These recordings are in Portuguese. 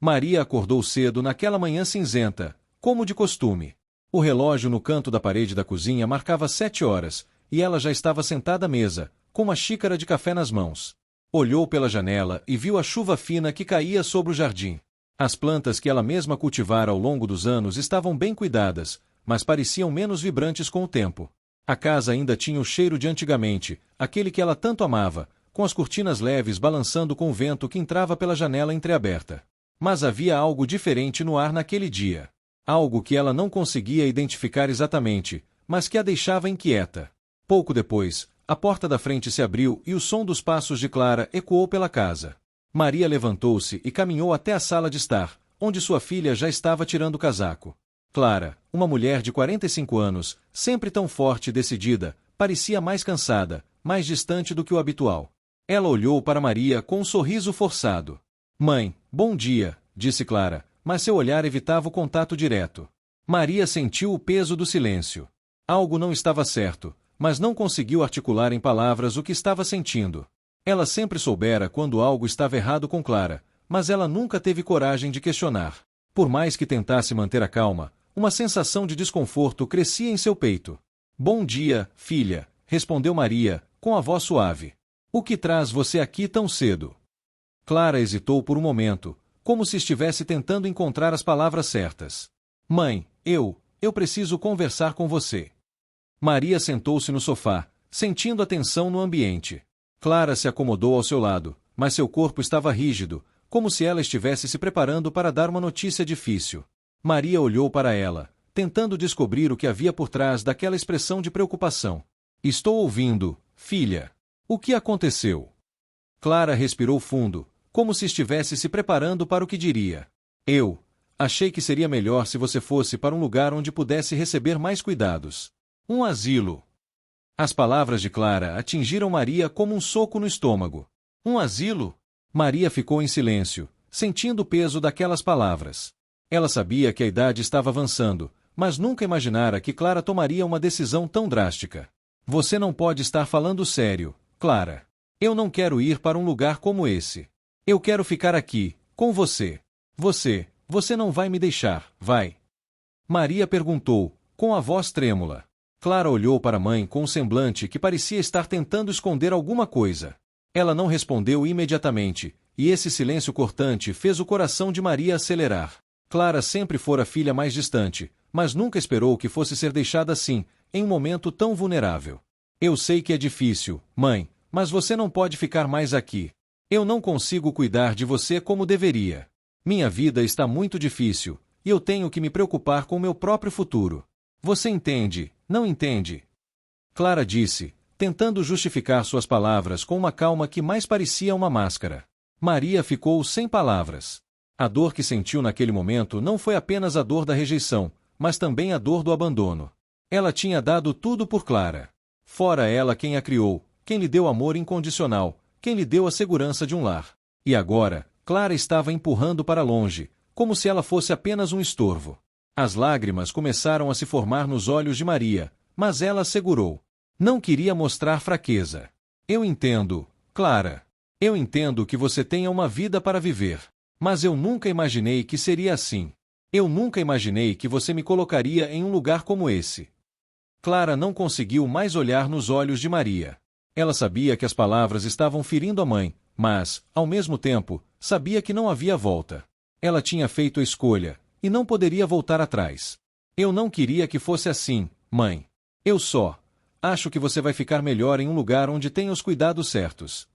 Maria acordou cedo naquela manhã cinzenta, como de costume. O relógio no canto da parede da cozinha marcava 7 horas, e ela já estava sentada à mesa, com uma xícara de café nas mãos. Olhou pela janela e viu a chuva fina que caía sobre o jardim. As plantas que ela mesma cultivara ao longo dos anos estavam bem cuidadas, mas pareciam menos vibrantes com o tempo. A casa ainda tinha o cheiro de antigamente, aquele que ela tanto amava, com as cortinas leves balançando com o vento que entrava pela janela entreaberta. Mas havia algo diferente no ar naquele dia. Algo que ela não conseguia identificar exatamente, mas que a deixava inquieta. Pouco depois, a porta da frente se abriu e o som dos passos de Clara ecoou pela casa. Maria levantou-se e caminhou até a sala de estar, onde sua filha já estava tirando o casaco. Clara, uma mulher de 45 anos, sempre tão forte e decidida, parecia mais cansada, mais distante do que o habitual. Ela olhou para Maria com um sorriso forçado. "Mãe, bom dia", disse Clara, mas seu olhar evitava o contato direto. Maria sentiu o peso do silêncio. Algo não estava certo, mas não conseguiu articular em palavras o que estava sentindo. Ela sempre soubera quando algo estava errado com Clara, mas ela nunca teve coragem de questionar. Por mais que tentasse manter a calma, uma sensação de desconforto crescia em seu peito. "Bom dia, filha", respondeu Maria, com a voz suave. "O que traz você aqui tão cedo?" Clara hesitou por um momento, como se estivesse tentando encontrar as palavras certas. "Mãe, eu preciso conversar com você." Maria sentou-se no sofá, sentindo a tensão no ambiente. Clara se acomodou ao seu lado, mas seu corpo estava rígido, como se ela estivesse se preparando para dar uma notícia difícil. Maria olhou para ela, tentando descobrir o que havia por trás daquela expressão de preocupação. "Estou ouvindo, filha. O que aconteceu?" Clara respirou fundo, como se estivesse se preparando para o que diria. "Eu achei que seria melhor se você fosse para um lugar onde pudesse receber mais cuidados. Um asilo." As palavras de Clara atingiram Maria como um soco no estômago. "Um asilo?" Maria ficou em silêncio, sentindo o peso daquelas palavras. Ela sabia que a idade estava avançando, mas nunca imaginara que Clara tomaria uma decisão tão drástica. "Você não pode estar falando sério, Clara. Eu não quero ir para um lugar como esse. Eu quero ficar aqui, com você. Você não vai me deixar, vai?" Maria perguntou, com a voz trêmula. Clara olhou para a mãe com um semblante que parecia estar tentando esconder alguma coisa. Ela não respondeu imediatamente, e esse silêncio cortante fez o coração de Maria acelerar. Clara sempre fora a filha mais distante, mas nunca esperou que fosse ser deixada assim, em um momento tão vulnerável. "Eu sei que é difícil, mãe, mas você não pode ficar mais aqui. Eu não consigo cuidar de você como deveria. Minha vida está muito difícil, e eu tenho que me preocupar com meu próprio futuro. Você entende, não entende?" Clara disse, tentando justificar suas palavras com uma calma que mais parecia uma máscara. Maria ficou sem palavras. A dor que sentiu naquele momento não foi apenas a dor da rejeição, mas também a dor do abandono. Ela tinha dado tudo por Clara. Fora ela quem a criou, quem lhe deu amor incondicional, quem lhe deu a segurança de um lar. E agora, Clara estava empurrando para longe, como se ela fosse apenas um estorvo. As lágrimas começaram a se formar nos olhos de Maria, mas ela segurou. Não queria mostrar fraqueza. "Eu entendo, Clara. Eu entendo que você tenha uma vida para viver. Mas eu nunca imaginei que seria assim. Eu nunca imaginei que você me colocaria em um lugar como esse." Clara não conseguiu mais olhar nos olhos de Maria. Ela sabia que as palavras estavam ferindo a mãe, mas, ao mesmo tempo, sabia que não havia volta. Ela tinha feito a escolha, e não poderia voltar atrás. "Eu não queria que fosse assim, mãe. Eu só acho que você vai ficar melhor em um lugar onde tenha os cuidados certos."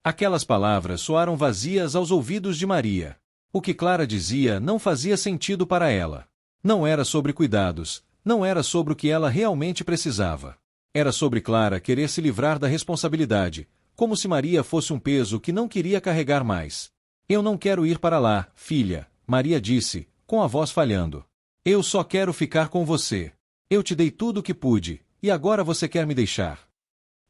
Aquelas palavras soaram vazias aos ouvidos de Maria. O que Clara dizia não fazia sentido para ela. Não era sobre cuidados, não era sobre o que ela realmente precisava. Era sobre Clara querer se livrar da responsabilidade, como se Maria fosse um peso que não queria carregar mais. "Eu não quero ir para lá, filha", Maria disse, com a voz falhando. "Eu só quero ficar com você. Eu te dei tudo o que pude, e agora você quer me deixar."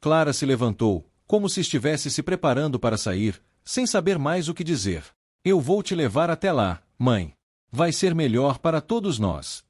Clara se levantou, como se estivesse se preparando para sair, sem saber mais o que dizer. "Eu vou te levar até lá, mãe. Vai ser melhor para todos nós."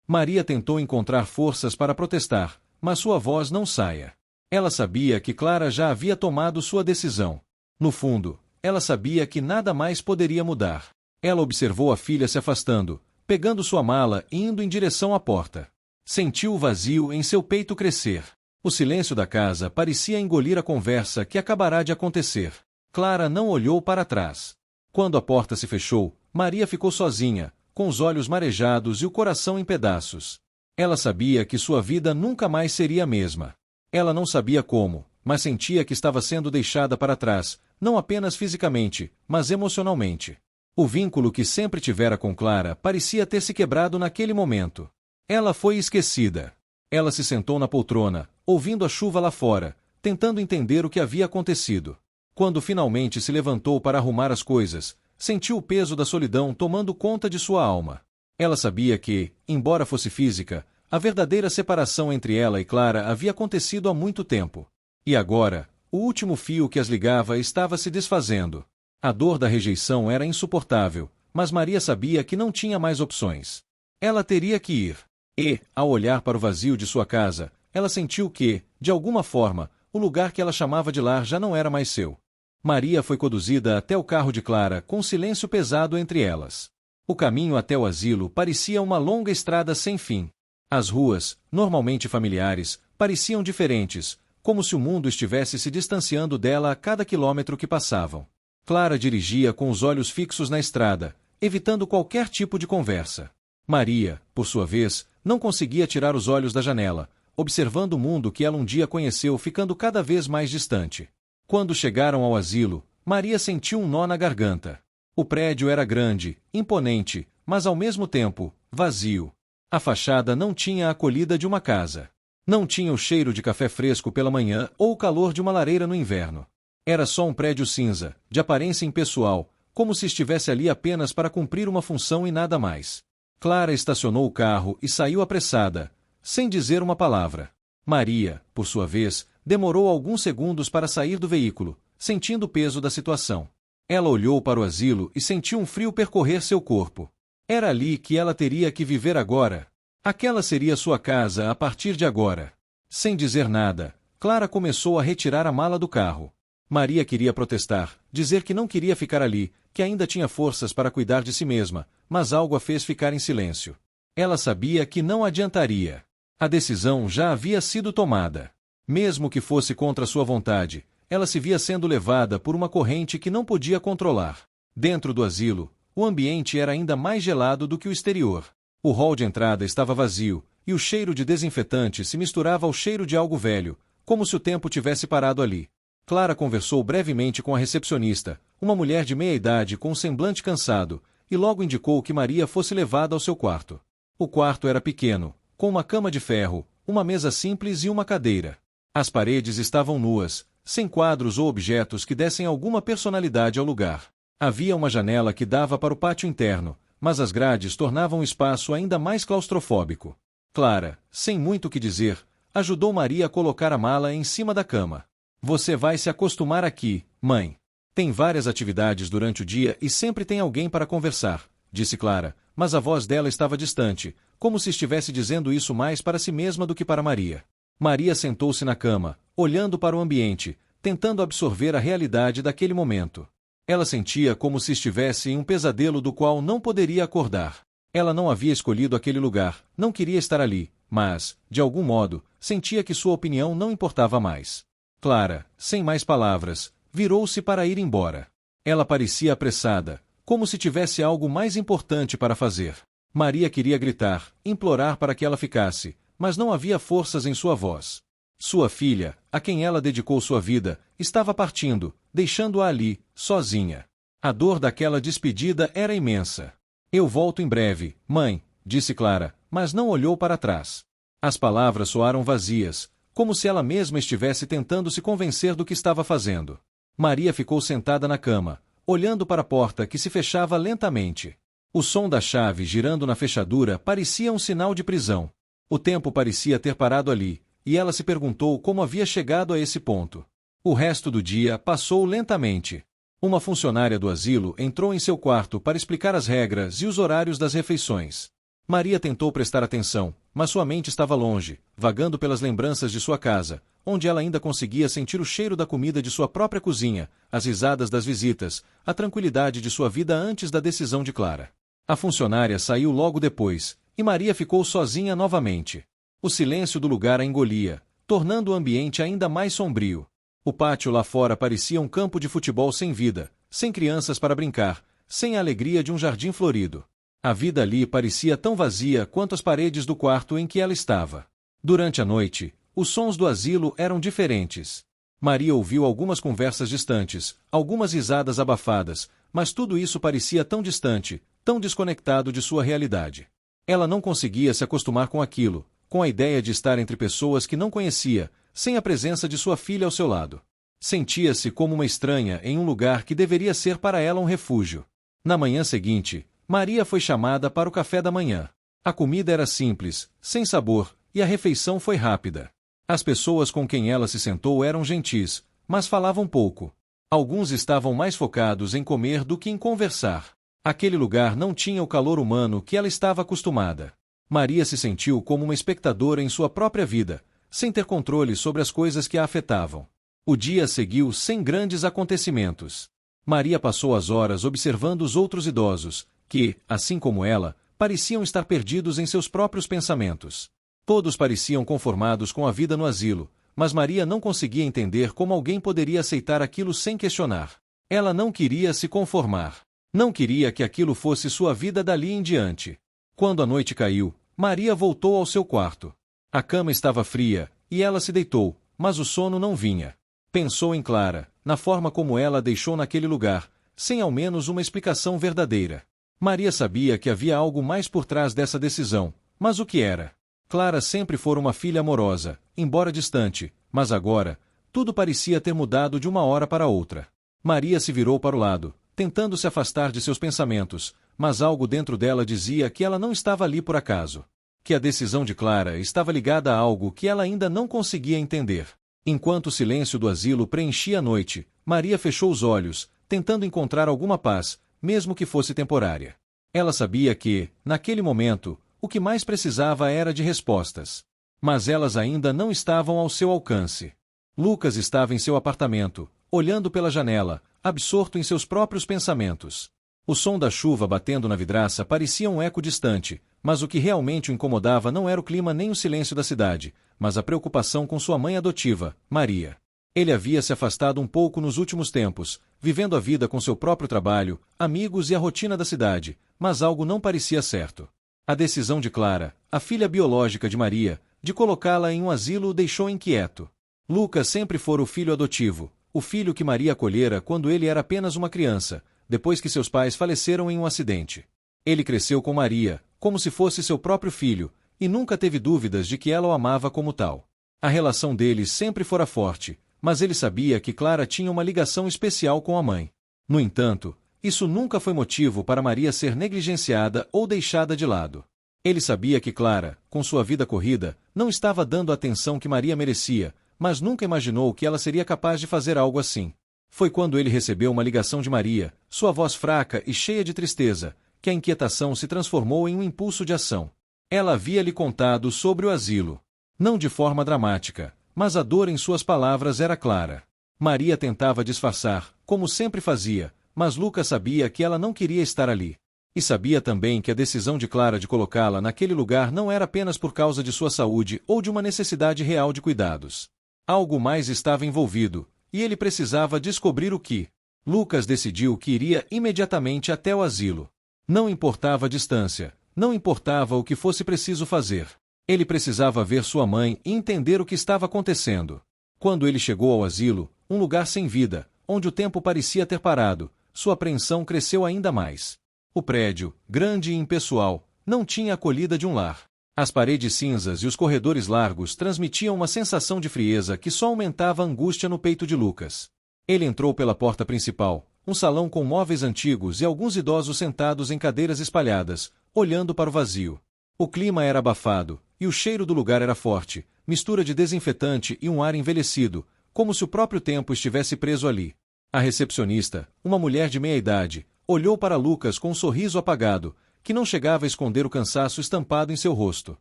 Maria tentou encontrar forças para protestar, mas sua voz não saía. Ela sabia que Clara já havia tomado sua decisão. No fundo, ela sabia que nada mais poderia mudar. Ela observou a filha se afastando, pegando sua mala e indo em direção à porta. Sentiu o vazio em seu peito crescer. O silêncio da casa parecia engolir a conversa que acabará de acontecer. Clara não olhou para trás. Quando a porta se fechou, Maria ficou sozinha, com os olhos marejados e o coração em pedaços. Ela sabia que sua vida nunca mais seria a mesma. Ela não sabia como, mas sentia que estava sendo deixada para trás, não apenas fisicamente, mas emocionalmente. O vínculo que sempre tivera com Clara parecia ter se quebrado naquele momento. Ela foi esquecida. Ela se sentou na poltrona, ouvindo a chuva lá fora, tentando entender o que havia acontecido. Quando finalmente se levantou para arrumar as coisas, sentiu o peso da solidão tomando conta de sua alma. Ela sabia que, embora fosse física, a verdadeira separação entre ela e Clara havia acontecido há muito tempo. E agora, o último fio que as ligava estava se desfazendo. A dor da rejeição era insuportável, mas Maria sabia que não tinha mais opções. Ela teria que ir. E, ao olhar para o vazio de sua casa, ela sentiu que, de alguma forma, o lugar que ela chamava de lar já não era mais seu. Maria foi conduzida até o carro de Clara com silêncio pesado entre elas. O caminho até o asilo parecia uma longa estrada sem fim. As ruas, normalmente familiares, pareciam diferentes, como se o mundo estivesse se distanciando dela a cada quilômetro que passavam. Clara dirigia com os olhos fixos na estrada, evitando qualquer tipo de conversa. Maria, por sua vez, não conseguia tirar os olhos da janela, observando o mundo que ela um dia conheceu ficando cada vez mais distante. Quando chegaram ao asilo, Maria sentiu um nó na garganta. O prédio era grande, imponente, mas ao mesmo tempo, vazio. A fachada não tinha a acolhida de uma casa. Não tinha o cheiro de café fresco pela manhã ou o calor de uma lareira no inverno. Era só um prédio cinza, de aparência impessoal, como se estivesse ali apenas para cumprir uma função e nada mais. Clara estacionou o carro e saiu apressada, sem dizer uma palavra. Maria, por sua vez, demorou alguns segundos para sair do veículo, sentindo o peso da situação. Ela olhou para o asilo e sentiu um frio percorrer seu corpo. Era ali que ela teria que viver agora. Aquela seria sua casa a partir de agora. Sem dizer nada, Clara começou a retirar a mala do carro. Maria queria protestar, dizer que não queria ficar ali, que ainda tinha forças para cuidar de si mesma, mas algo a fez ficar em silêncio. Ela sabia que não adiantaria. A decisão já havia sido tomada. Mesmo que fosse contra sua vontade, ela se via sendo levada por uma corrente que não podia controlar. Dentro do asilo, o ambiente era ainda mais gelado do que o exterior. O hall de entrada estava vazio, e o cheiro de desinfetante se misturava ao cheiro de algo velho, como se o tempo tivesse parado ali. Clara conversou brevemente com a recepcionista, uma mulher de meia idade com um semblante cansado, e logo indicou que Maria fosse levada ao seu quarto. O quarto era pequeno, com uma cama de ferro, uma mesa simples e uma cadeira. As paredes estavam nuas, sem quadros ou objetos que dessem alguma personalidade ao lugar. Havia uma janela que dava para o pátio interno, mas as grades tornavam o espaço ainda mais claustrofóbico. Clara, sem muito o que dizer, ajudou Maria a colocar a mala em cima da cama. Você vai se acostumar aqui, mãe. Tem várias atividades durante o dia e sempre tem alguém para conversar, disse Clara, mas a voz dela estava distante, como se estivesse dizendo isso mais para si mesma do que para Maria. Maria sentou-se na cama, olhando para o ambiente, tentando absorver a realidade daquele momento. Ela sentia como se estivesse em um pesadelo do qual não poderia acordar. Ela não havia escolhido aquele lugar, não queria estar ali, mas, de algum modo, sentia que sua opinião não importava mais. Clara, sem mais palavras, virou-se para ir embora. Ela parecia apressada, como se tivesse algo mais importante para fazer. Maria queria gritar, implorar para que ela ficasse, mas não havia forças em sua voz. Sua filha, a quem ela dedicou sua vida, estava partindo, deixando-a ali, sozinha. A dor daquela despedida era imensa. Eu volto em breve, mãe, disse Clara, mas não olhou para trás. As palavras soaram vazias, como se ela mesma estivesse tentando se convencer do que estava fazendo. Maria ficou sentada na cama, olhando para a porta que se fechava lentamente. O som da chave girando na fechadura parecia um sinal de prisão. O tempo parecia ter parado ali, e ela se perguntou como havia chegado a esse ponto. O resto do dia passou lentamente. Uma funcionária do asilo entrou em seu quarto para explicar as regras e os horários das refeições. Maria tentou prestar atenção, mas sua mente estava longe, vagando pelas lembranças de sua casa, onde ela ainda conseguia sentir o cheiro da comida de sua própria cozinha, as risadas das visitas, a tranquilidade de sua vida antes da decisão de Clara. A funcionária saiu logo depois, e Maria ficou sozinha novamente. O silêncio do lugar a engolia, tornando o ambiente ainda mais sombrio. O pátio lá fora parecia um campo de futebol sem vida, sem crianças para brincar, sem a alegria de um jardim florido. A vida ali parecia tão vazia quanto as paredes do quarto em que ela estava. Durante a noite, os sons do asilo eram diferentes. Maria ouviu algumas conversas distantes, algumas risadas abafadas, mas tudo isso parecia tão distante, tão desconectado de sua realidade. Ela não conseguia se acostumar com aquilo, com a ideia de estar entre pessoas que não conhecia, sem a presença de sua filha ao seu lado. Sentia-se como uma estranha em um lugar que deveria ser para ela um refúgio. Na manhã seguinte, Maria foi chamada para o café da manhã. A comida era simples, sem sabor, e a refeição foi rápida. As pessoas com quem ela se sentou eram gentis, mas falavam pouco. Alguns estavam mais focados em comer do que em conversar. Aquele lugar não tinha o calor humano que ela estava acostumada. Maria se sentiu como uma espectadora em sua própria vida, sem ter controle sobre as coisas que a afetavam. O dia seguiu sem grandes acontecimentos. Maria passou as horas observando os outros idosos, que, assim como ela, pareciam estar perdidos em seus próprios pensamentos. Todos pareciam conformados com a vida no asilo, mas Maria não conseguia entender como alguém poderia aceitar aquilo sem questionar. Ela não queria se conformar. Não queria que aquilo fosse sua vida dali em diante. Quando a noite caiu, Maria voltou ao seu quarto. A cama estava fria, e ela se deitou, mas o sono não vinha. Pensou em Clara, na forma como ela a deixou naquele lugar, sem ao menos uma explicação verdadeira. Maria sabia que havia algo mais por trás dessa decisão, mas o que era? Clara sempre fora uma filha amorosa, embora distante, mas agora, tudo parecia ter mudado de uma hora para outra. Maria se virou para o lado, tentando se afastar de seus pensamentos, mas algo dentro dela dizia que ela não estava ali por acaso. Que a decisão de Clara estava ligada a algo que ela ainda não conseguia entender. Enquanto o silêncio do asilo preenchia a noite, Maria fechou os olhos, tentando encontrar alguma paz, mesmo que fosse temporária. Ela sabia que, naquele momento, o que mais precisava era de respostas. Mas elas ainda não estavam ao seu alcance. Lucas estava em seu apartamento, olhando pela janela, absorto em seus próprios pensamentos. O som da chuva batendo na vidraça parecia um eco distante, mas o que realmente o incomodava não era o clima nem o silêncio da cidade, mas a preocupação com sua mãe adotiva, Maria. Ele havia se afastado um pouco nos últimos tempos, vivendo a vida com seu próprio trabalho, amigos e a rotina da cidade, mas algo não parecia certo. A decisão de Clara, a filha biológica de Maria, de colocá-la em um asilo o deixou inquieto. Lucas sempre fora o filho adotivo, o filho que Maria acolhera quando ele era apenas uma criança, depois que seus pais faleceram em um acidente. Ele cresceu com Maria, como se fosse seu próprio filho, e nunca teve dúvidas de que ela o amava como tal. A relação deles sempre fora forte, mas ele sabia que Clara tinha uma ligação especial com a mãe. No entanto, isso nunca foi motivo para Maria ser negligenciada ou deixada de lado. Ele sabia que Clara, com sua vida corrida, não estava dando a atenção que Maria merecia, mas nunca imaginou que ela seria capaz de fazer algo assim. Foi quando ele recebeu uma ligação de Maria, sua voz fraca e cheia de tristeza, que a inquietação se transformou em um impulso de ação. Ela havia lhe contado sobre o asilo. Não de forma dramática, mas a dor em suas palavras era clara. Maria tentava disfarçar, como sempre fazia, mas Lucas sabia que ela não queria estar ali. E sabia também que a decisão de Clara de colocá-la naquele lugar não era apenas por causa de sua saúde ou de uma necessidade real de cuidados. Algo mais estava envolvido, e ele precisava descobrir o que. Lucas decidiu que iria imediatamente até o asilo. Não importava a distância, não importava o que fosse preciso fazer. Ele precisava ver sua mãe e entender o que estava acontecendo. Quando ele chegou ao asilo, um lugar sem vida, onde o tempo parecia ter parado, sua apreensão cresceu ainda mais. O prédio, grande e impessoal, não tinha a acolhida de um lar. As paredes cinzas e os corredores largos transmitiam uma sensação de frieza que só aumentava a angústia no peito de Lucas. Ele entrou pela porta principal, um salão com móveis antigos e alguns idosos sentados em cadeiras espalhadas, olhando para o vazio. O clima era abafado, e o cheiro do lugar era forte, mistura de desinfetante e um ar envelhecido, como se o próprio tempo estivesse preso ali. A recepcionista, uma mulher de meia-idade, olhou para Lucas com um sorriso apagado, que não chegava a esconder o cansaço estampado em seu rosto.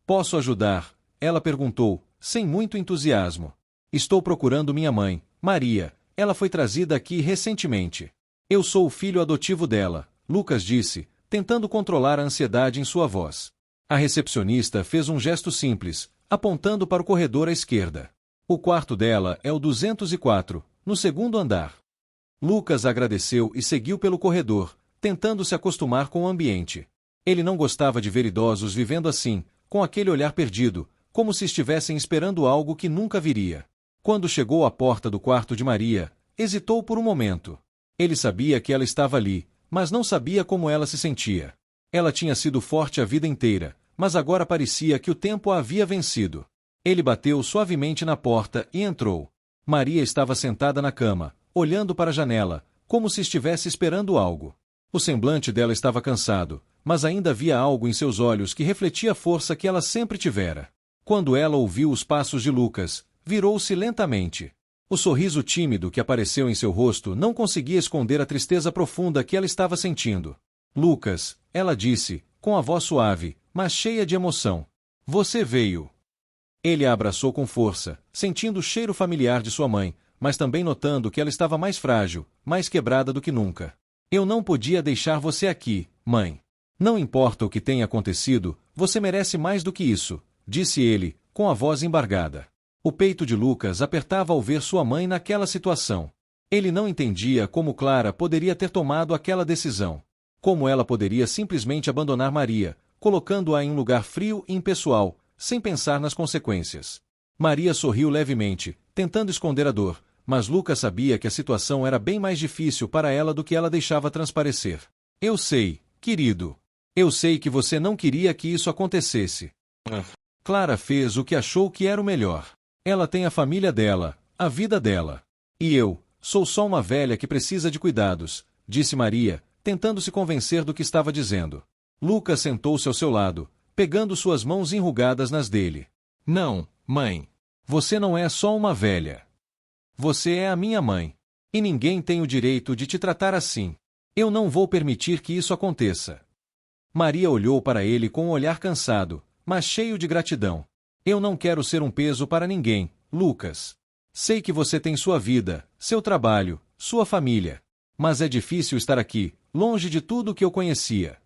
Posso ajudar? Ela perguntou, sem muito entusiasmo. Estou procurando minha mãe, Maria. Ela foi trazida aqui recentemente. Eu sou o filho adotivo dela, Lucas disse, tentando controlar a ansiedade em sua voz. A recepcionista fez um gesto simples, apontando para o corredor à esquerda. O quarto dela é o 204, no segundo andar. Lucas agradeceu e seguiu pelo corredor, tentando se acostumar com o ambiente. Ele não gostava de ver idosos vivendo assim, com aquele olhar perdido, como se estivessem esperando algo que nunca viria. Quando chegou à porta do quarto de Maria, hesitou por um momento. Ele sabia que ela estava ali, mas não sabia como ela se sentia. Ela tinha sido forte a vida inteira, mas agora parecia que o tempo a havia vencido. Ele bateu suavemente na porta e entrou. Maria estava sentada na cama, olhando para a janela, como se estivesse esperando algo. O semblante dela estava cansado, mas ainda havia algo em seus olhos que refletia a força que ela sempre tivera. Quando ela ouviu os passos de Lucas, virou-se lentamente. O sorriso tímido que apareceu em seu rosto não conseguia esconder a tristeza profunda que ela estava sentindo. Lucas, ela disse, com a voz suave, mas cheia de emoção. Você veio. Ele a abraçou com força, sentindo o cheiro familiar de sua mãe, mas também notando que ela estava mais frágil, mais quebrada do que nunca. Eu não podia deixar você aqui, mãe. Não importa o que tenha acontecido, você merece mais do que isso, disse ele, com a voz embargada. O peito de Lucas apertava ao ver sua mãe naquela situação. Ele não entendia como Clara poderia ter tomado aquela decisão. Como ela poderia simplesmente abandonar Maria, colocando-a em um lugar frio e impessoal, sem pensar nas consequências. Maria sorriu levemente, tentando esconder a dor, mas Lucas sabia que a situação era bem mais difícil para ela do que ela deixava transparecer. Eu sei, querido. Eu sei que você não queria que isso acontecesse. Clara fez o que achou que era o melhor. Ela tem a família dela, a vida dela. E eu, sou só uma velha que precisa de cuidados, disse Maria, tentando se convencer do que estava dizendo. Lucas sentou-se ao seu lado, pegando suas mãos enrugadas nas dele. Não, mãe. Você não é só uma velha. Você é a minha mãe. E ninguém tem o direito de te tratar assim. Eu não vou permitir que isso aconteça. Maria olhou para ele com um olhar cansado, mas cheio de gratidão. Eu não quero ser um peso para ninguém, Lucas. Sei que você tem sua vida, seu trabalho, sua família. Mas é difícil estar aqui, longe de tudo que eu conhecia.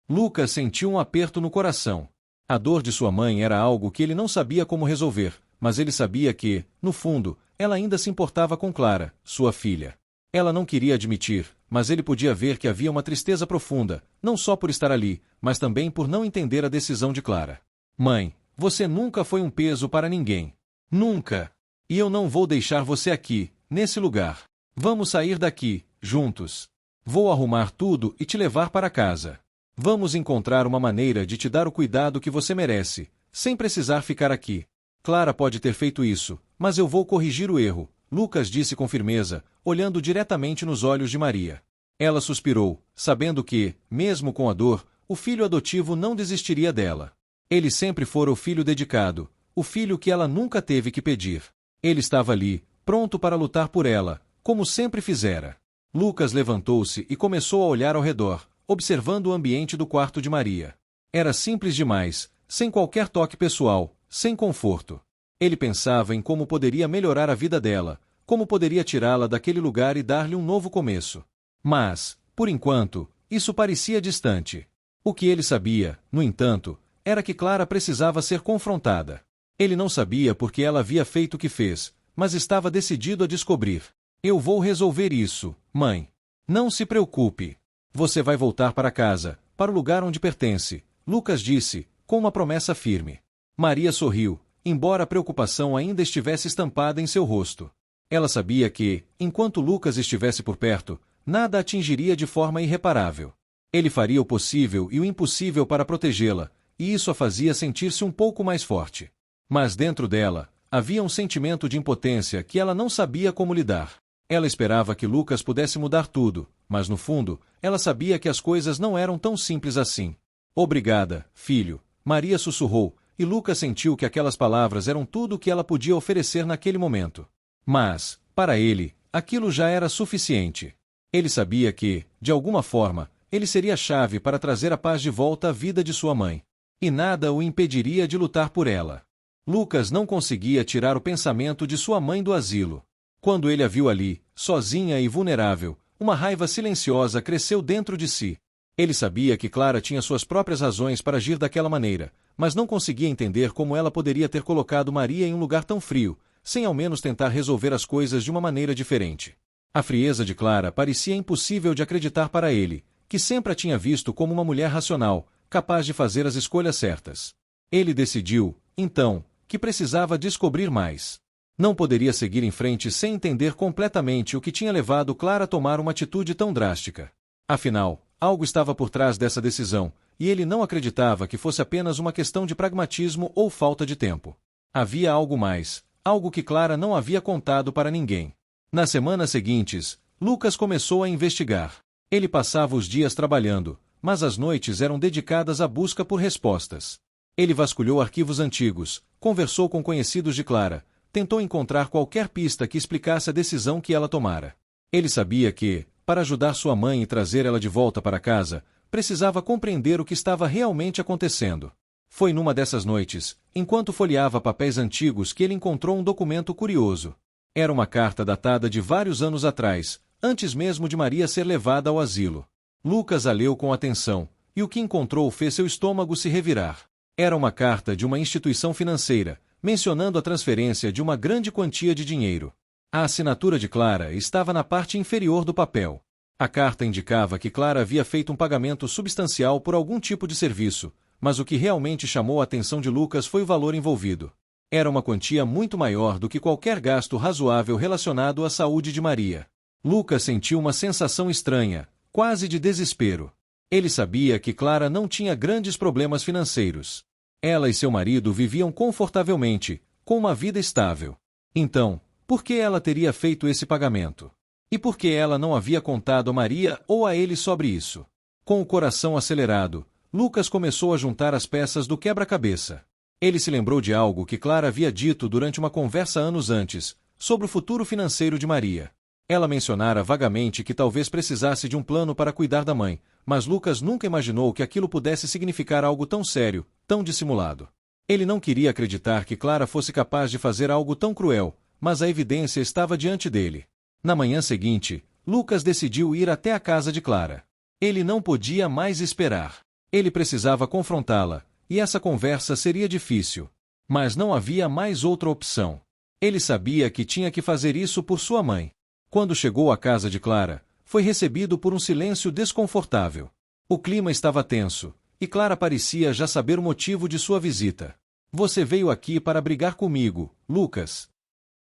Lucas sentiu um aperto no coração. A dor de sua mãe era algo que ele não sabia como resolver, mas ele sabia que, no fundo, ela ainda se importava com Clara, sua filha. Ela não queria admitir, mas ele podia ver que havia uma tristeza profunda, não só por estar ali, mas também por não entender a decisão de Clara. Mãe, você nunca foi um peso para ninguém. Nunca. E eu não vou deixar você aqui, nesse lugar. Vamos sair daqui, juntos. Vou arrumar tudo e te levar para casa. Vamos encontrar uma maneira de te dar o cuidado que você merece, sem precisar ficar aqui. Clara pode ter feito isso, mas eu vou corrigir o erro, Lucas disse com firmeza, olhando diretamente nos olhos de Maria. Ela suspirou, sabendo que, mesmo com a dor, o filho adotivo não desistiria dela. Ele sempre fora o filho dedicado, o filho que ela nunca teve que pedir. Ele estava ali, pronto para lutar por ela, como sempre fizera. Lucas levantou-se e começou a olhar ao redor, observando o ambiente do quarto de Maria. Era simples demais, sem qualquer toque pessoal, sem conforto. Ele pensava em como poderia melhorar a vida dela, como poderia tirá-la daquele lugar e dar-lhe um novo começo. Mas, por enquanto, isso parecia distante. O que ele sabia, no entanto, era que Clara precisava ser confrontada. Ele não sabia por que ela havia feito o que fez, mas estava decidido a descobrir. Eu vou resolver isso, mãe. Não se preocupe. Você vai voltar para casa, para o lugar onde pertence, Lucas disse, com uma promessa firme. Maria sorriu, embora a preocupação ainda estivesse estampada em seu rosto. Ela sabia que, enquanto Lucas estivesse por perto, nada a atingiria de forma irreparável. Ele faria o possível e o impossível para protegê-la, e isso a fazia sentir-se um pouco mais forte. Mas dentro dela, havia um sentimento de impotência que ela não sabia como lidar. Ela esperava que Lucas pudesse mudar tudo, mas no fundo, ela sabia que as coisas não eram tão simples assim. Obrigada, filho, Maria sussurrou, e Lucas sentiu que aquelas palavras eram tudo o que ela podia oferecer naquele momento. Mas, para ele, aquilo já era suficiente. Ele sabia que, de alguma forma, ele seria a chave para trazer a paz de volta à vida de sua mãe. E nada o impediria de lutar por ela. Lucas não conseguia tirar o pensamento de sua mãe do asilo. Quando ele a viu ali, sozinha e vulnerável, uma raiva silenciosa cresceu dentro de si. Ele sabia que Clara tinha suas próprias razões para agir daquela maneira, mas não conseguia entender como ela poderia ter colocado Maria em um lugar tão frio, sem ao menos tentar resolver as coisas de uma maneira diferente. A frieza de Clara parecia impossível de acreditar para ele, que sempre a tinha visto como uma mulher racional, capaz de fazer as escolhas certas. Ele decidiu, então, que precisava descobrir mais. Não poderia seguir em frente sem entender completamente o que tinha levado Clara a tomar uma atitude tão drástica. Afinal, algo estava por trás dessa decisão, e ele não acreditava que fosse apenas uma questão de pragmatismo ou falta de tempo. Havia algo mais, algo que Clara não havia contado para ninguém. Nas semanas seguintes, Lucas começou a investigar. Ele passava os dias trabalhando, mas as noites eram dedicadas à busca por respostas. Ele vasculhou arquivos antigos, conversou com conhecidos de Clara, tentou encontrar qualquer pista que explicasse a decisão que ela tomara. Ele sabia que, para ajudar sua mãe e trazer ela de volta para casa, precisava compreender o que estava realmente acontecendo. Foi numa dessas noites, enquanto folheava papéis antigos, que ele encontrou um documento curioso. Era uma carta datada de vários anos atrás, antes mesmo de Maria ser levada ao asilo. Lucas a leu com atenção, e o que encontrou fez seu estômago se revirar. Era uma carta de uma instituição financeira, mencionando a transferência de uma grande quantia de dinheiro. A assinatura de Clara estava na parte inferior do papel. A carta indicava que Clara havia feito um pagamento substancial por algum tipo de serviço, mas o que realmente chamou a atenção de Lucas foi o valor envolvido. Era uma quantia muito maior do que qualquer gasto razoável relacionado à saúde de Maria. Lucas sentiu uma sensação estranha, quase de desespero. Ele sabia que Clara não tinha grandes problemas financeiros. Ela e seu marido viviam confortavelmente, com uma vida estável. Então, por que ela teria feito esse pagamento? E por que ela não havia contado a Maria ou a ele sobre isso? Com o coração acelerado, Lucas começou a juntar as peças do quebra-cabeça. Ele se lembrou de algo que Clara havia dito durante uma conversa anos antes, sobre o futuro financeiro de Maria. Ela mencionara vagamente que talvez precisasse de um plano para cuidar da mãe, mas Lucas nunca imaginou que aquilo pudesse significar algo tão sério, tão dissimulado. Ele não queria acreditar que Clara fosse capaz de fazer algo tão cruel, mas a evidência estava diante dele. Na manhã seguinte, Lucas decidiu ir até a casa de Clara. Ele não podia mais esperar. Ele precisava confrontá-la, e essa conversa seria difícil. Mas não havia mais outra opção. Ele sabia que tinha que fazer isso por sua mãe. Quando chegou à casa de Clara, foi recebido por um silêncio desconfortável. O clima estava tenso, e Clara parecia já saber o motivo de sua visita. "Você veio aqui para brigar comigo, Lucas?"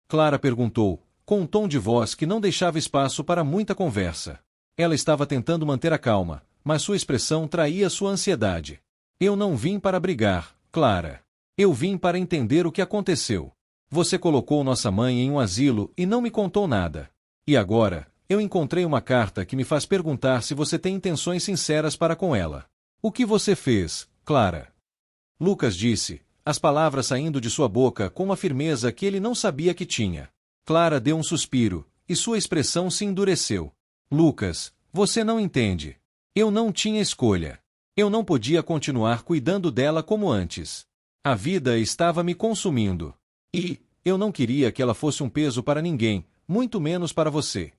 Clara perguntou, com um tom de voz que não deixava espaço para muita conversa. Ela estava tentando manter a calma, mas sua expressão traía sua ansiedade. "Eu não vim para brigar, Clara. Eu vim para entender o que aconteceu. Você colocou nossa mãe em um asilo e não me contou nada. E agora, eu encontrei uma carta que me faz perguntar se você tem intenções sinceras para com ela. O que você fez, Clara?" Lucas disse, as palavras saindo de sua boca com uma firmeza que ele não sabia que tinha. Clara deu um suspiro, e sua expressão se endureceu. "Lucas, você não entende. Eu não tinha escolha. Eu não podia continuar cuidando dela como antes. A vida estava me consumindo. E eu não queria que ela fosse um peso para ninguém, muito menos para você."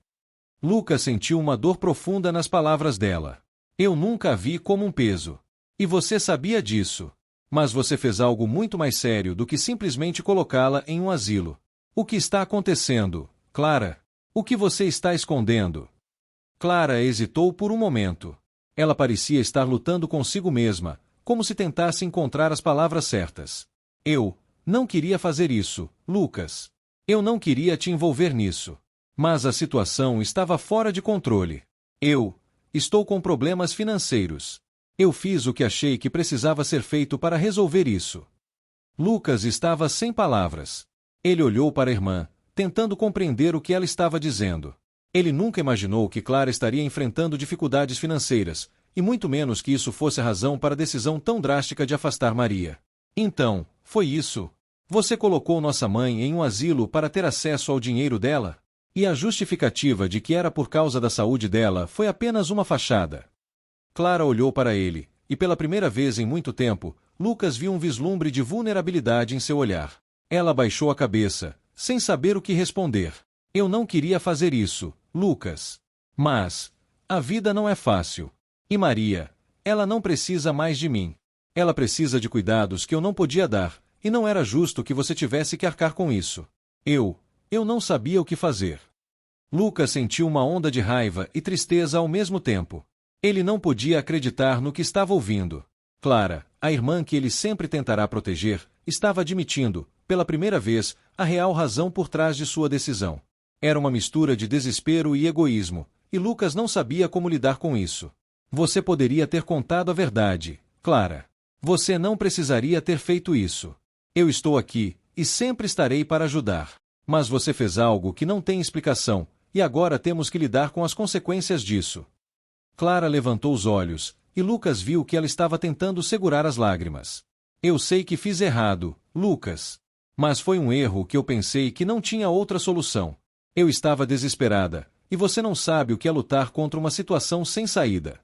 Lucas sentiu uma dor profunda nas palavras dela. "Eu nunca a vi como um peso. E você sabia disso. Mas você fez algo muito mais sério do que simplesmente colocá-la em um asilo. O que está acontecendo, Clara? O que você está escondendo?" Clara hesitou por um momento. Ela parecia estar lutando consigo mesma, como se tentasse encontrar as palavras certas. "Eu não queria fazer isso, Lucas. Eu não queria te envolver nisso. Mas a situação estava fora de controle. Eu estou com problemas financeiros. Eu fiz o que achei que precisava ser feito para resolver isso." Lucas estava sem palavras. Ele olhou para a irmã, tentando compreender o que ela estava dizendo. Ele nunca imaginou que Clara estaria enfrentando dificuldades financeiras, e muito menos que isso fosse a razão para a decisão tão drástica de afastar Maria. "Então, foi isso? Você colocou nossa mãe em um asilo para ter acesso ao dinheiro dela? E a justificativa de que era por causa da saúde dela foi apenas uma fachada?" Clara olhou para ele, e pela primeira vez em muito tempo, Lucas viu um vislumbre de vulnerabilidade em seu olhar. Ela baixou a cabeça, sem saber o que responder. Eu não queria fazer isso, Lucas. Mas a vida não é fácil. E Maria, ela não precisa mais de mim. Ela precisa de cuidados que eu não podia dar, e não era justo que você tivesse que arcar com isso. Eu não sabia o que fazer. Lucas sentiu uma onda de raiva e tristeza ao mesmo tempo. Ele não podia acreditar no que estava ouvindo. Clara, a irmã que ele sempre tentará proteger, estava admitindo, pela primeira vez, a real razão por trás de sua decisão. Era uma mistura de desespero e egoísmo, e Lucas não sabia como lidar com isso. Você poderia ter contado a verdade, Clara. Você não precisaria ter feito isso. Eu estou aqui, e sempre estarei para ajudar. Mas você fez algo que não tem explicação, e agora temos que lidar com as consequências disso. Clara levantou os olhos, e Lucas viu que ela estava tentando segurar as lágrimas. Eu sei que fiz errado, Lucas. Mas foi um erro que eu pensei que não tinha outra solução. Eu estava desesperada, e você não sabe o que é lutar contra uma situação sem saída.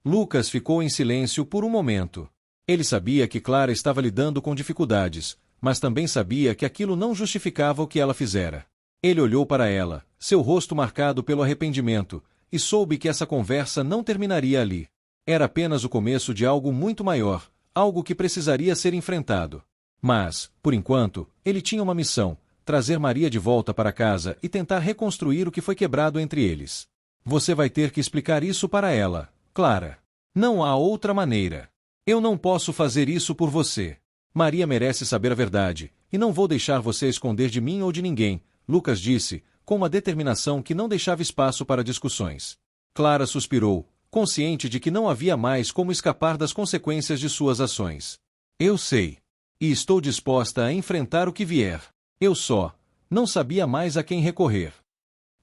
Lucas ficou em silêncio por um momento. Ele sabia que Clara estava lidando com dificuldades, mas também sabia que aquilo não justificava o que ela fizera. Ele olhou para ela, seu rosto marcado pelo arrependimento, e soube que essa conversa não terminaria ali. Era apenas o começo de algo muito maior, algo que precisaria ser enfrentado. Mas, por enquanto, ele tinha uma missão: trazer Maria de volta para casa e tentar reconstruir o que foi quebrado entre eles. Você vai ter que explicar isso para ela, Clara. Não há outra maneira. Eu não posso fazer isso por você. Maria merece saber a verdade, e não vou deixar você esconder de mim ou de ninguém, Lucas disse, com uma determinação que não deixava espaço para discussões. Clara suspirou, consciente de que não havia mais como escapar das consequências de suas ações. Eu sei. E estou disposta a enfrentar o que vier. Eu só não sabia mais a quem recorrer.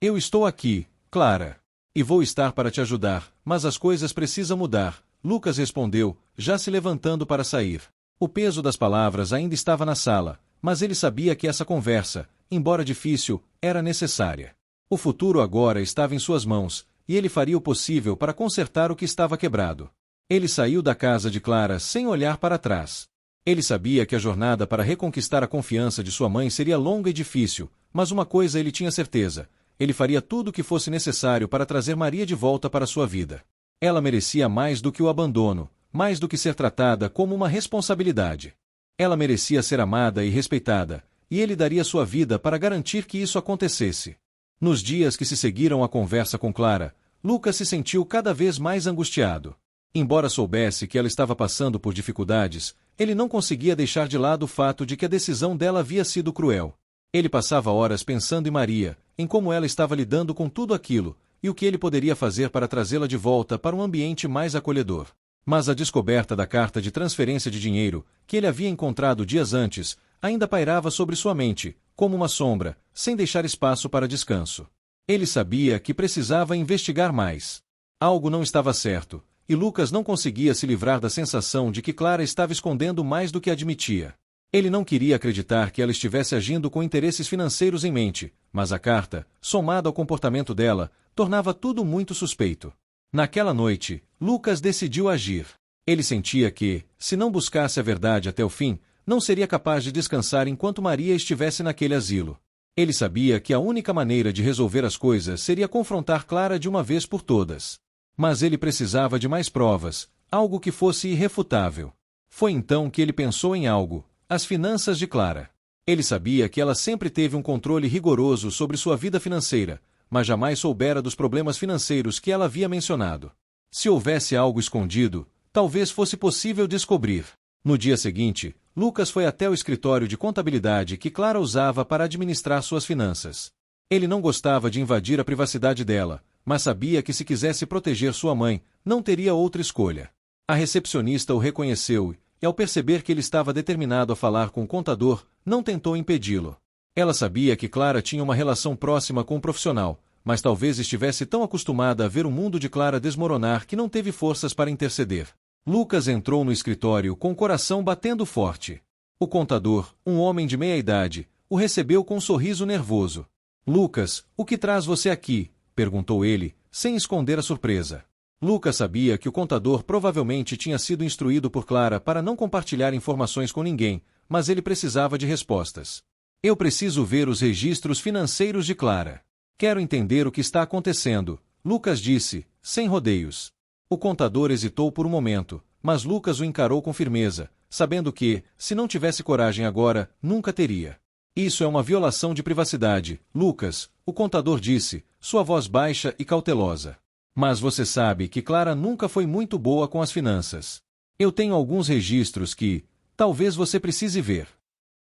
Eu estou aqui, Clara. E vou estar para te ajudar, mas as coisas precisam mudar, Lucas respondeu, já se levantando para sair. O peso das palavras ainda estava na sala, mas ele sabia que essa conversa, embora difícil, era necessária. O futuro agora estava em suas mãos, e ele faria o possível para consertar o que estava quebrado. Ele saiu da casa de Clara sem olhar para trás. Ele sabia que a jornada para reconquistar a confiança de sua mãe seria longa e difícil, mas uma coisa ele tinha certeza: ele faria tudo o que fosse necessário para trazer Maria de volta para sua vida. Ela merecia mais do que o abandono, mais do que ser tratada como uma responsabilidade. Ela merecia ser amada e respeitada, e ele daria sua vida para garantir que isso acontecesse. Nos dias que se seguiram à conversa com Clara, Lucas se sentiu cada vez mais angustiado. Embora soubesse que ela estava passando por dificuldades, ele não conseguia deixar de lado o fato de que a decisão dela havia sido cruel. Ele passava horas pensando em Maria, em como ela estava lidando com tudo aquilo, e o que ele poderia fazer para trazê-la de volta para um ambiente mais acolhedor. Mas a descoberta da carta de transferência de dinheiro, que ele havia encontrado dias antes, ainda pairava sobre sua mente, como uma sombra, sem deixar espaço para descanso. Ele sabia que precisava investigar mais. Algo não estava certo, e Lucas não conseguia se livrar da sensação de que Clara estava escondendo mais do que admitia. Ele não queria acreditar que ela estivesse agindo com interesses financeiros em mente, mas a carta, somada ao comportamento dela, tornava tudo muito suspeito. Naquela noite, Lucas decidiu agir. Ele sentia que, se não buscasse a verdade até o fim, não seria capaz de descansar enquanto Maria estivesse naquele asilo. Ele sabia que a única maneira de resolver as coisas seria confrontar Clara de uma vez por todas. Mas ele precisava de mais provas, algo que fosse irrefutável. Foi então que ele pensou em algo: as finanças de Clara. Ele sabia que ela sempre teve um controle rigoroso sobre sua vida financeira, mas jamais soubera dos problemas financeiros que ela havia mencionado. Se houvesse algo escondido, talvez fosse possível descobrir. No dia seguinte, Lucas foi até o escritório de contabilidade que Clara usava para administrar suas finanças. Ele não gostava de invadir a privacidade dela, mas sabia que se quisesse proteger sua mãe, não teria outra escolha. A recepcionista o reconheceu e, ao perceber que ele estava determinado a falar com o contador, não tentou impedi-lo. Ela sabia que Clara tinha uma relação próxima com o profissional, mas talvez estivesse tão acostumada a ver o mundo de Clara desmoronar que não teve forças para interceder. Lucas entrou no escritório com o coração batendo forte. O contador, um homem de meia idade, o recebeu com um sorriso nervoso. Lucas, o que traz você aqui? Perguntou ele, sem esconder a surpresa. Lucas sabia que o contador provavelmente tinha sido instruído por Clara para não compartilhar informações com ninguém, mas ele precisava de respostas. Eu preciso ver os registros financeiros de Clara. Quero entender o que está acontecendo, Lucas disse, sem rodeios. O contador hesitou por um momento, mas Lucas o encarou com firmeza, sabendo que, se não tivesse coragem agora, nunca teria. Isso é uma violação de privacidade, Lucas, o contador disse, sua voz baixa e cautelosa. Mas você sabe que Clara nunca foi muito boa com as finanças. Eu tenho alguns registros que, talvez você precise ver.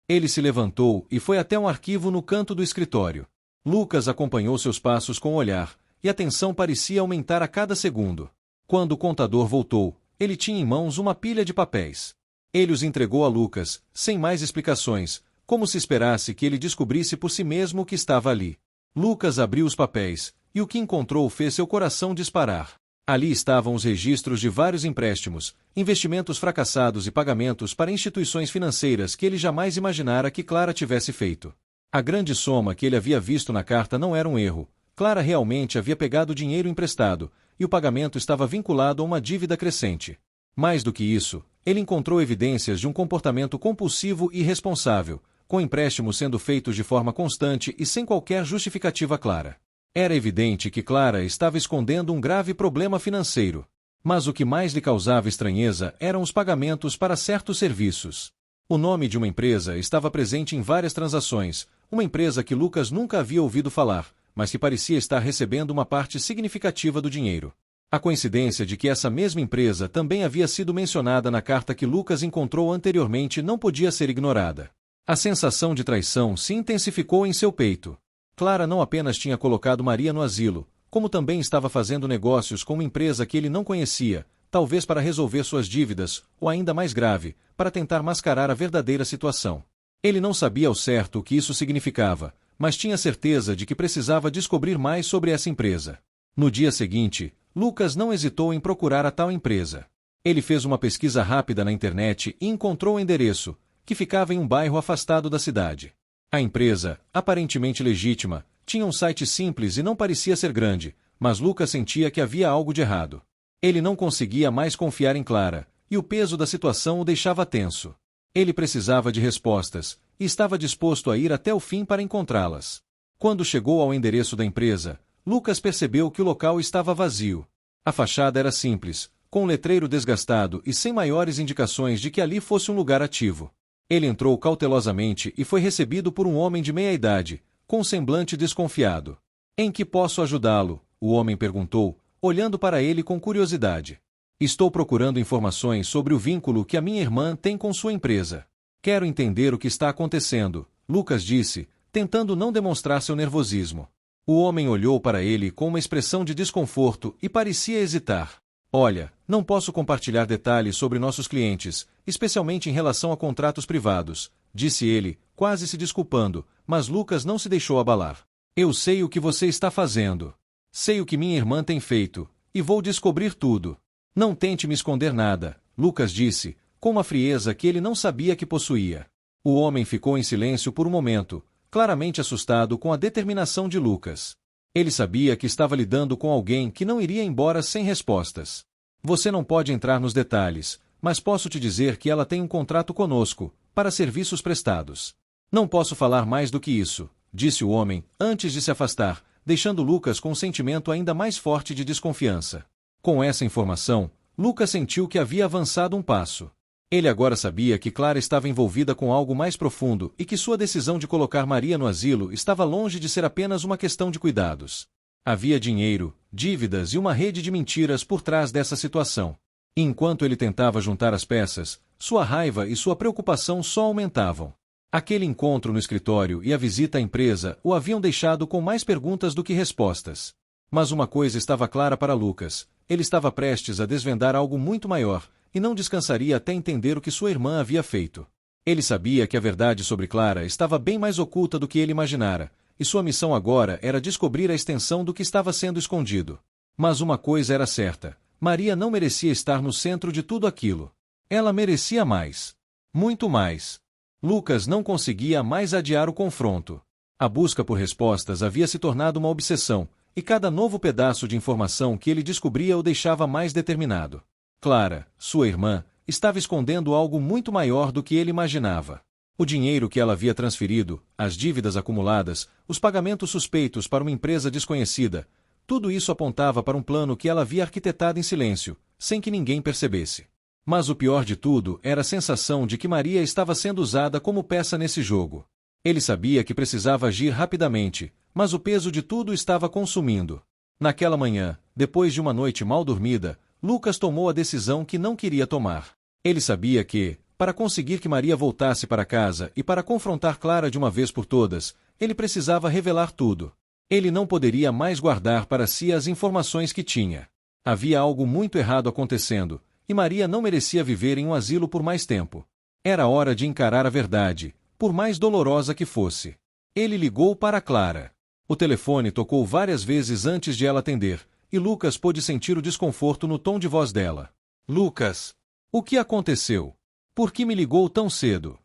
Ele se levantou e foi até um arquivo no canto do escritório. Lucas acompanhou seus passos com o olhar, e a tensão parecia aumentar a cada segundo. Quando o contador voltou, ele tinha em mãos uma pilha de papéis. Ele os entregou a Lucas, sem mais explicações, como se esperasse que ele descobrisse por si mesmo o que estava ali. Lucas abriu os papéis, e o que encontrou fez seu coração disparar. Ali estavam os registros de vários empréstimos, investimentos fracassados e pagamentos para instituições financeiras que ele jamais imaginara que Clara tivesse feito. A grande soma que ele havia visto na carta não era um erro. Clara realmente havia pegado dinheiro emprestado, e o pagamento estava vinculado a uma dívida crescente. Mais do que isso, ele encontrou evidências de um comportamento compulsivo e irresponsável, com empréstimos sendo feitos de forma constante e sem qualquer justificativa clara. Era evidente que Clara estava escondendo um grave problema financeiro. Mas o que mais lhe causava estranheza eram os pagamentos para certos serviços. O nome de uma empresa estava presente em várias transações, uma empresa que Lucas nunca havia ouvido falar, mas que parecia estar recebendo uma parte significativa do dinheiro. A coincidência de que essa mesma empresa também havia sido mencionada na carta que Lucas encontrou anteriormente não podia ser ignorada. A sensação de traição se intensificou em seu peito. Clara não apenas tinha colocado Maria no asilo, como também estava fazendo negócios com uma empresa que ele não conhecia, talvez para resolver suas dívidas, ou ainda mais grave, para tentar mascarar a verdadeira situação. Ele não sabia ao certo o que isso significava, mas tinha certeza de que precisava descobrir mais sobre essa empresa. No dia seguinte, Lucas não hesitou em procurar a tal empresa. Ele fez uma pesquisa rápida na internet e encontrou o endereço, que ficava em um bairro afastado da cidade. A empresa, aparentemente legítima, tinha um site simples e não parecia ser grande, mas Lucas sentia que havia algo de errado. Ele não conseguia mais confiar em Clara, e o peso da situação o deixava tenso. Ele precisava de respostas, e estava disposto a ir até o fim para encontrá-las. Quando chegou ao endereço da empresa, Lucas percebeu que o local estava vazio. A fachada era simples, com um letreiro desgastado e sem maiores indicações de que ali fosse um lugar ativo. Ele entrou cautelosamente e foi recebido por um homem de meia idade, com um semblante desconfiado. "Em que posso ajudá-lo?" o homem perguntou, olhando para ele com curiosidade. "Estou procurando informações sobre o vínculo que a minha irmã tem com sua empresa. Quero entender o que está acontecendo", Lucas disse, tentando não demonstrar seu nervosismo. O homem olhou para ele com uma expressão de desconforto e parecia hesitar. "Olha, não posso compartilhar detalhes sobre nossos clientes, especialmente em relação a contratos privados", disse ele, quase se desculpando, mas Lucas não se deixou abalar. "Eu sei o que você está fazendo. Sei o que minha irmã tem feito, e vou descobrir tudo. Não tente me esconder nada", Lucas disse, com uma frieza que ele não sabia que possuía. O homem ficou em silêncio por um momento, claramente assustado com a determinação de Lucas. Ele sabia que estava lidando com alguém que não iria embora sem respostas. "Você não pode entrar nos detalhes, mas posso te dizer que ela tem um contrato conosco, para serviços prestados. Não posso falar mais do que isso", disse o homem, antes de se afastar, deixando Lucas com um sentimento ainda mais forte de desconfiança. Com essa informação, Lucas sentiu que havia avançado um passo. Ele agora sabia que Clara estava envolvida com algo mais profundo e que sua decisão de colocar Maria no asilo estava longe de ser apenas uma questão de cuidados. Havia dinheiro, dívidas e uma rede de mentiras por trás dessa situação. E enquanto ele tentava juntar as peças, sua raiva e sua preocupação só aumentavam. Aquele encontro no escritório e a visita à empresa o haviam deixado com mais perguntas do que respostas. Mas uma coisa estava clara para Lucas: ele estava prestes a desvendar algo muito maior, e não descansaria até entender o que sua irmã havia feito. Ele sabia que a verdade sobre Clara estava bem mais oculta do que ele imaginara, e sua missão agora era descobrir a extensão do que estava sendo escondido. Mas uma coisa era certa: Maria não merecia estar no centro de tudo aquilo. Ela merecia mais. Muito mais. Lucas não conseguia mais adiar o confronto. A busca por respostas havia se tornado uma obsessão, e cada novo pedaço de informação que ele descobria o deixava mais determinado. Clara, sua irmã, estava escondendo algo muito maior do que ele imaginava. O dinheiro que ela havia transferido, as dívidas acumuladas, os pagamentos suspeitos para uma empresa desconhecida, tudo isso apontava para um plano que ela havia arquitetado em silêncio, sem que ninguém percebesse. Mas o pior de tudo era a sensação de que Maria estava sendo usada como peça nesse jogo. Ele sabia que precisava agir rapidamente, mas o peso de tudo estava consumindo. Naquela manhã, depois de uma noite mal dormida, Lucas tomou a decisão que não queria tomar. Ele sabia que, para conseguir que Maria voltasse para casa e para confrontar Clara de uma vez por todas, ele precisava revelar tudo. Ele não poderia mais guardar para si as informações que tinha. Havia algo muito errado acontecendo, e Maria não merecia viver em um asilo por mais tempo. Era hora de encarar a verdade, por mais dolorosa que fosse. Ele ligou para Clara. O telefone tocou várias vezes antes de ela atender, e Lucas pôde sentir o desconforto no tom de voz dela. Lucas, o que aconteceu? Por que me ligou tão cedo?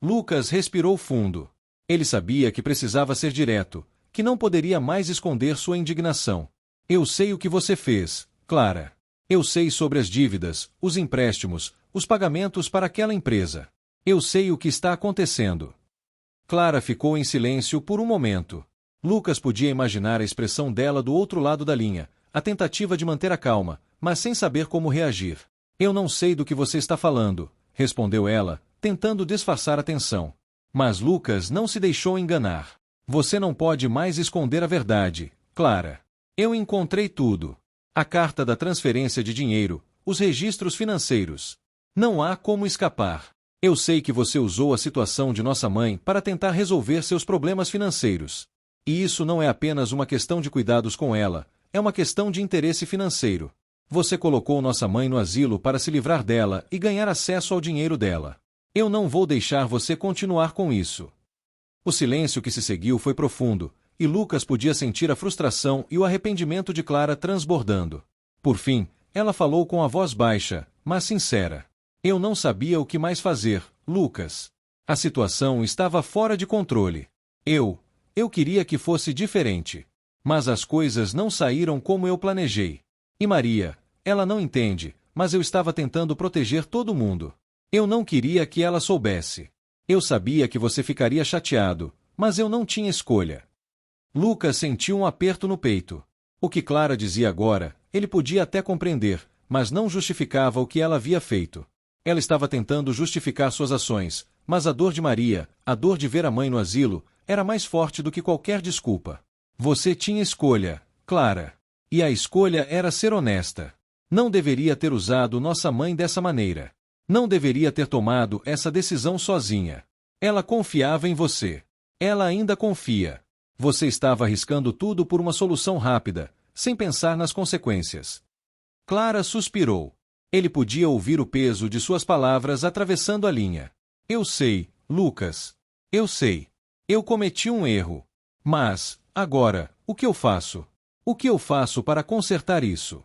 Lucas respirou fundo. Ele sabia que precisava ser direto, que não poderia mais esconder sua indignação. Eu sei o que você fez, Clara. Eu sei sobre as dívidas, os empréstimos, os pagamentos para aquela empresa. Eu sei o que está acontecendo. Clara ficou em silêncio por um momento. Lucas podia imaginar a expressão dela do outro lado da linha, a tentativa de manter a calma, mas sem saber como reagir. Eu não sei do que você está falando, respondeu ela, tentando disfarçar a tensão. Mas Lucas não se deixou enganar. Você não pode mais esconder a verdade, Clara. Eu encontrei tudo. A carta da transferência de dinheiro, os registros financeiros. Não há como escapar. Eu sei que você usou a situação de nossa mãe para tentar resolver seus problemas financeiros. E isso não é apenas uma questão de cuidados com ela, é uma questão de interesse financeiro. Você colocou nossa mãe no asilo para se livrar dela e ganhar acesso ao dinheiro dela. Eu não vou deixar você continuar com isso. O silêncio que se seguiu foi profundo, e Lucas podia sentir a frustração e o arrependimento de Clara transbordando. Por fim, ela falou com a voz baixa, mas sincera. Eu não sabia o que mais fazer, Lucas. A situação estava fora de controle. Eu queria que fosse diferente. Mas as coisas não saíram como eu planejei. E Maria, ela não entende, mas eu estava tentando proteger todo mundo. Eu não queria que ela soubesse. Eu sabia que você ficaria chateado, mas eu não tinha escolha. Lucas sentiu um aperto no peito. O que Clara dizia agora, ele podia até compreender, mas não justificava o que ela havia feito. Ela estava tentando justificar suas ações, mas a dor de Maria, a dor de ver a mãe no asilo, era mais forte do que qualquer desculpa. Você tinha escolha, Clara. E a escolha era ser honesta. Não deveria ter usado nossa mãe dessa maneira. Não deveria ter tomado essa decisão sozinha. Ela confiava em você. Ela ainda confia. Você estava arriscando tudo por uma solução rápida, sem pensar nas consequências. Clara suspirou. Ele podia ouvir o peso de suas palavras atravessando a linha. Eu sei, Lucas. Eu sei. Eu cometi um erro. Mas, agora, o que eu faço? O que eu faço para consertar isso?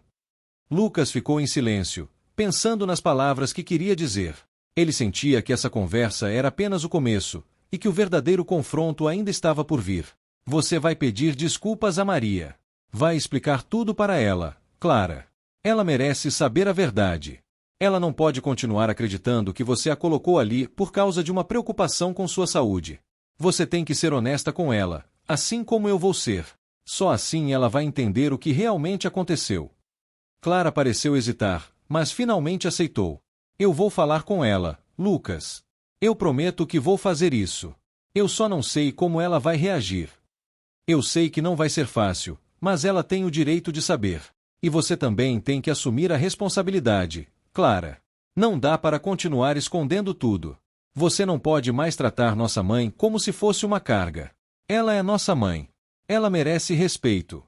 Lucas ficou em silêncio, pensando nas palavras que queria dizer. Ele sentia que essa conversa era apenas o começo, e que o verdadeiro confronto ainda estava por vir. Você vai pedir desculpas a Maria. Vai explicar tudo para ela, Clara. Ela merece saber a verdade. Ela não pode continuar acreditando que você a colocou ali por causa de uma preocupação com sua saúde. Você tem que ser honesta com ela, assim como eu vou ser. Só assim ela vai entender o que realmente aconteceu. Clara pareceu hesitar, mas finalmente aceitou. Eu vou falar com ela, Lucas. Eu prometo que vou fazer isso. Eu só não sei como ela vai reagir. Eu sei que não vai ser fácil, mas ela tem o direito de saber. E você também tem que assumir a responsabilidade, Clara. Não dá para continuar escondendo tudo. Você não pode mais tratar nossa mãe como se fosse uma carga. Ela é nossa mãe. Ela merece respeito.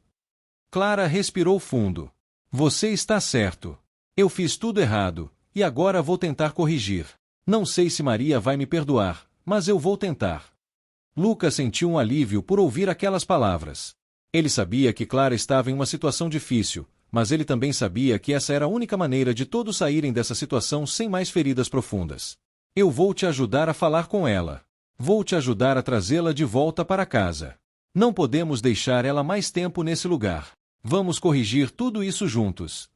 Clara respirou fundo. Você está certo. Eu fiz tudo errado, e agora vou tentar corrigir. Não sei se Maria vai me perdoar, mas eu vou tentar. Lucas sentiu um alívio por ouvir aquelas palavras. Ele sabia que Clara estava em uma situação difícil, mas ele também sabia que essa era a única maneira de todos saírem dessa situação sem mais feridas profundas. Eu vou te ajudar a falar com ela. Vou te ajudar a trazê-la de volta para casa. Não podemos deixar ela mais tempo nesse lugar. Vamos corrigir tudo isso juntos.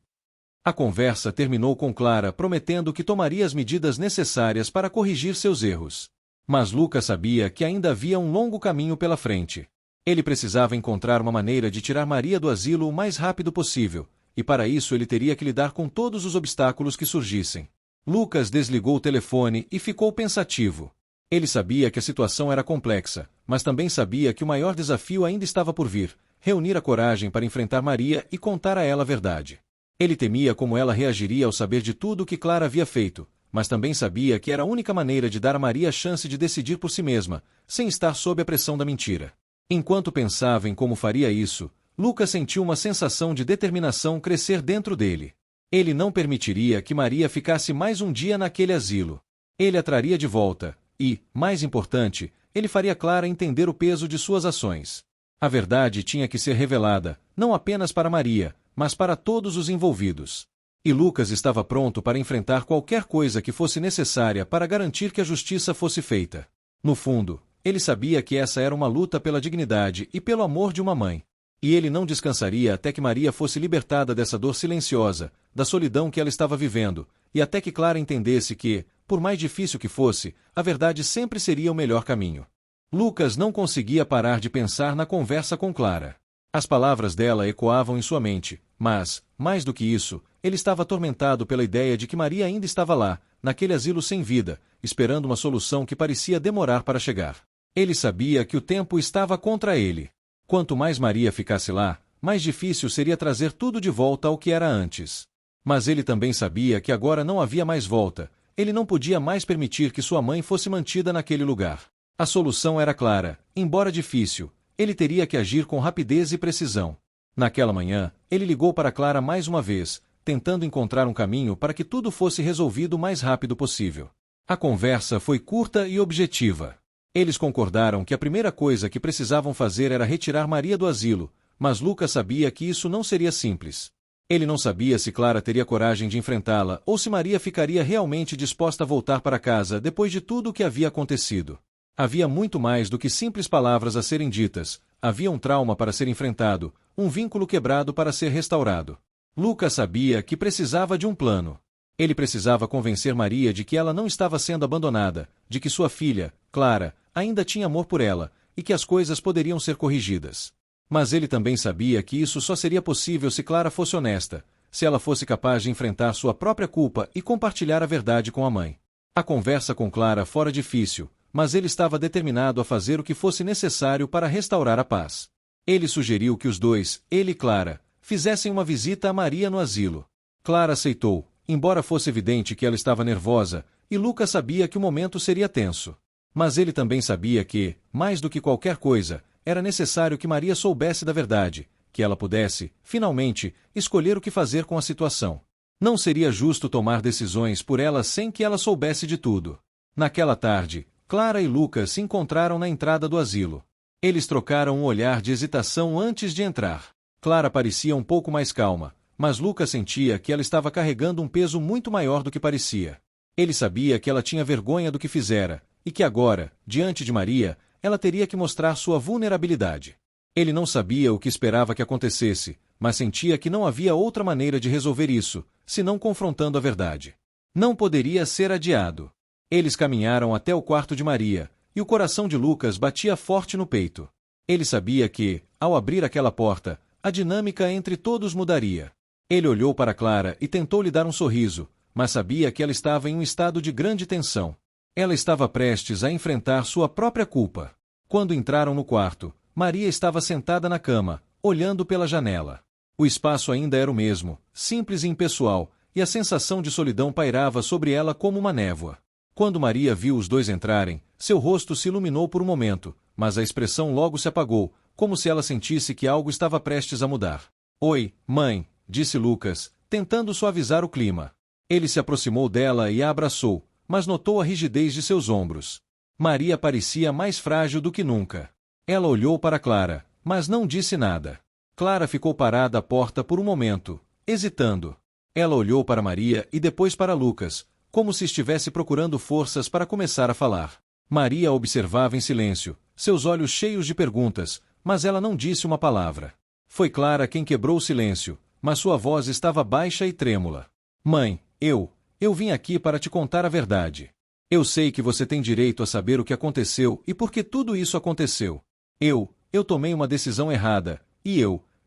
A conversa terminou com Clara prometendo que tomaria as medidas necessárias para corrigir seus erros. Mas Lucas sabia que ainda havia um longo caminho pela frente. Ele precisava encontrar uma maneira de tirar Maria do asilo o mais rápido possível, e para isso ele teria que lidar com todos os obstáculos que surgissem. Lucas desligou o telefone e ficou pensativo. Ele sabia que a situação era complexa, mas também sabia que o maior desafio ainda estava por vir: reunir a coragem para enfrentar Maria e contar a ela a verdade. Ele temia como ela reagiria ao saber de tudo o que Clara havia feito, mas também sabia que era a única maneira de dar a Maria a chance de decidir por si mesma, sem estar sob a pressão da mentira. Enquanto pensava em como faria isso, Lucas sentiu uma sensação de determinação crescer dentro dele. Ele não permitiria que Maria ficasse mais um dia naquele asilo. Ele a traria de volta e, mais importante, ele faria Clara entender o peso de suas ações. A verdade tinha que ser revelada, não apenas para Maria, mas para todos os envolvidos. E Lucas estava pronto para enfrentar qualquer coisa que fosse necessária para garantir que a justiça fosse feita. No fundo, ele sabia que essa era uma luta pela dignidade e pelo amor de uma mãe. E ele não descansaria até que Maria fosse libertada dessa dor silenciosa, da solidão que ela estava vivendo, e até que Clara entendesse que, por mais difícil que fosse, a verdade sempre seria o melhor caminho. Lucas não conseguia parar de pensar na conversa com Clara. As palavras dela ecoavam em sua mente, mas, mais do que isso, ele estava atormentado pela ideia de que Maria ainda estava lá, naquele asilo sem vida, esperando uma solução que parecia demorar para chegar. Ele sabia que o tempo estava contra ele. Quanto mais Maria ficasse lá, mais difícil seria trazer tudo de volta ao que era antes. Mas ele também sabia que agora não havia mais volta. Ele não podia mais permitir que sua mãe fosse mantida naquele lugar. A solução era clara, embora difícil. Ele teria que agir com rapidez e precisão. Naquela manhã, ele ligou para Clara mais uma vez, tentando encontrar um caminho para que tudo fosse resolvido o mais rápido possível. A conversa foi curta e objetiva. Eles concordaram que a primeira coisa que precisavam fazer era retirar Maria do asilo, mas Lucas sabia que isso não seria simples. Ele não sabia se Clara teria coragem de enfrentá-la ou se Maria ficaria realmente disposta a voltar para casa depois de tudo o que havia acontecido. Havia muito mais do que simples palavras a serem ditas, havia um trauma para ser enfrentado, um vínculo quebrado para ser restaurado. Lucas sabia que precisava de um plano. Ele precisava convencer Maria de que ela não estava sendo abandonada, de que sua filha, Clara, ainda tinha amor por ela, e que as coisas poderiam ser corrigidas. Mas ele também sabia que isso só seria possível se Clara fosse honesta, se ela fosse capaz de enfrentar sua própria culpa e compartilhar a verdade com a mãe. A conversa com Clara fora difícil, mas ele estava determinado a fazer o que fosse necessário para restaurar a paz. Ele sugeriu que os dois, ele e Clara, fizessem uma visita a Maria no asilo. Clara aceitou, embora fosse evidente que ela estava nervosa, e Lucas sabia que o momento seria tenso. Mas ele também sabia que, mais do que qualquer coisa, era necessário que Maria soubesse da verdade, que ela pudesse, finalmente, escolher o que fazer com a situação. Não seria justo tomar decisões por ela sem que ela soubesse de tudo. Naquela tarde, Clara e Lucas se encontraram na entrada do asilo. Eles trocaram um olhar de hesitação antes de entrar. Clara parecia um pouco mais calma, mas Lucas sentia que ela estava carregando um peso muito maior do que parecia. Ele sabia que ela tinha vergonha do que fizera, e que agora, diante de Maria, ela teria que mostrar sua vulnerabilidade. Ele não sabia o que esperava que acontecesse, mas sentia que não havia outra maneira de resolver isso, senão confrontando a verdade. Não poderia ser adiado. Eles caminharam até o quarto de Maria, e o coração de Lucas batia forte no peito. Ele sabia que, ao abrir aquela porta, a dinâmica entre todos mudaria. Ele olhou para Clara e tentou lhe dar um sorriso, mas sabia que ela estava em um estado de grande tensão. Ela estava prestes a enfrentar sua própria culpa. Quando entraram no quarto, Maria estava sentada na cama, olhando pela janela. O espaço ainda era o mesmo, simples e impessoal, e a sensação de solidão pairava sobre ela como uma névoa. Quando Maria viu os dois entrarem, seu rosto se iluminou por um momento, mas a expressão logo se apagou, como se ela sentisse que algo estava prestes a mudar. "Oi, mãe", disse Lucas, tentando suavizar o clima. Ele se aproximou dela e a abraçou, mas notou a rigidez de seus ombros. Maria parecia mais frágil do que nunca. Ela olhou para Clara, mas não disse nada. Clara ficou parada à porta por um momento, hesitando. Ela olhou para Maria e depois para Lucas, como se estivesse procurando forças para começar a falar. Maria observava em silêncio, seus olhos cheios de perguntas, mas ela não disse uma palavra. Foi Clara quem quebrou o silêncio, mas sua voz estava baixa e trêmula. Mãe, eu vim aqui para te contar a verdade. Eu sei que você tem direito a saber o que aconteceu e por que tudo isso aconteceu. Eu tomei uma decisão errada, e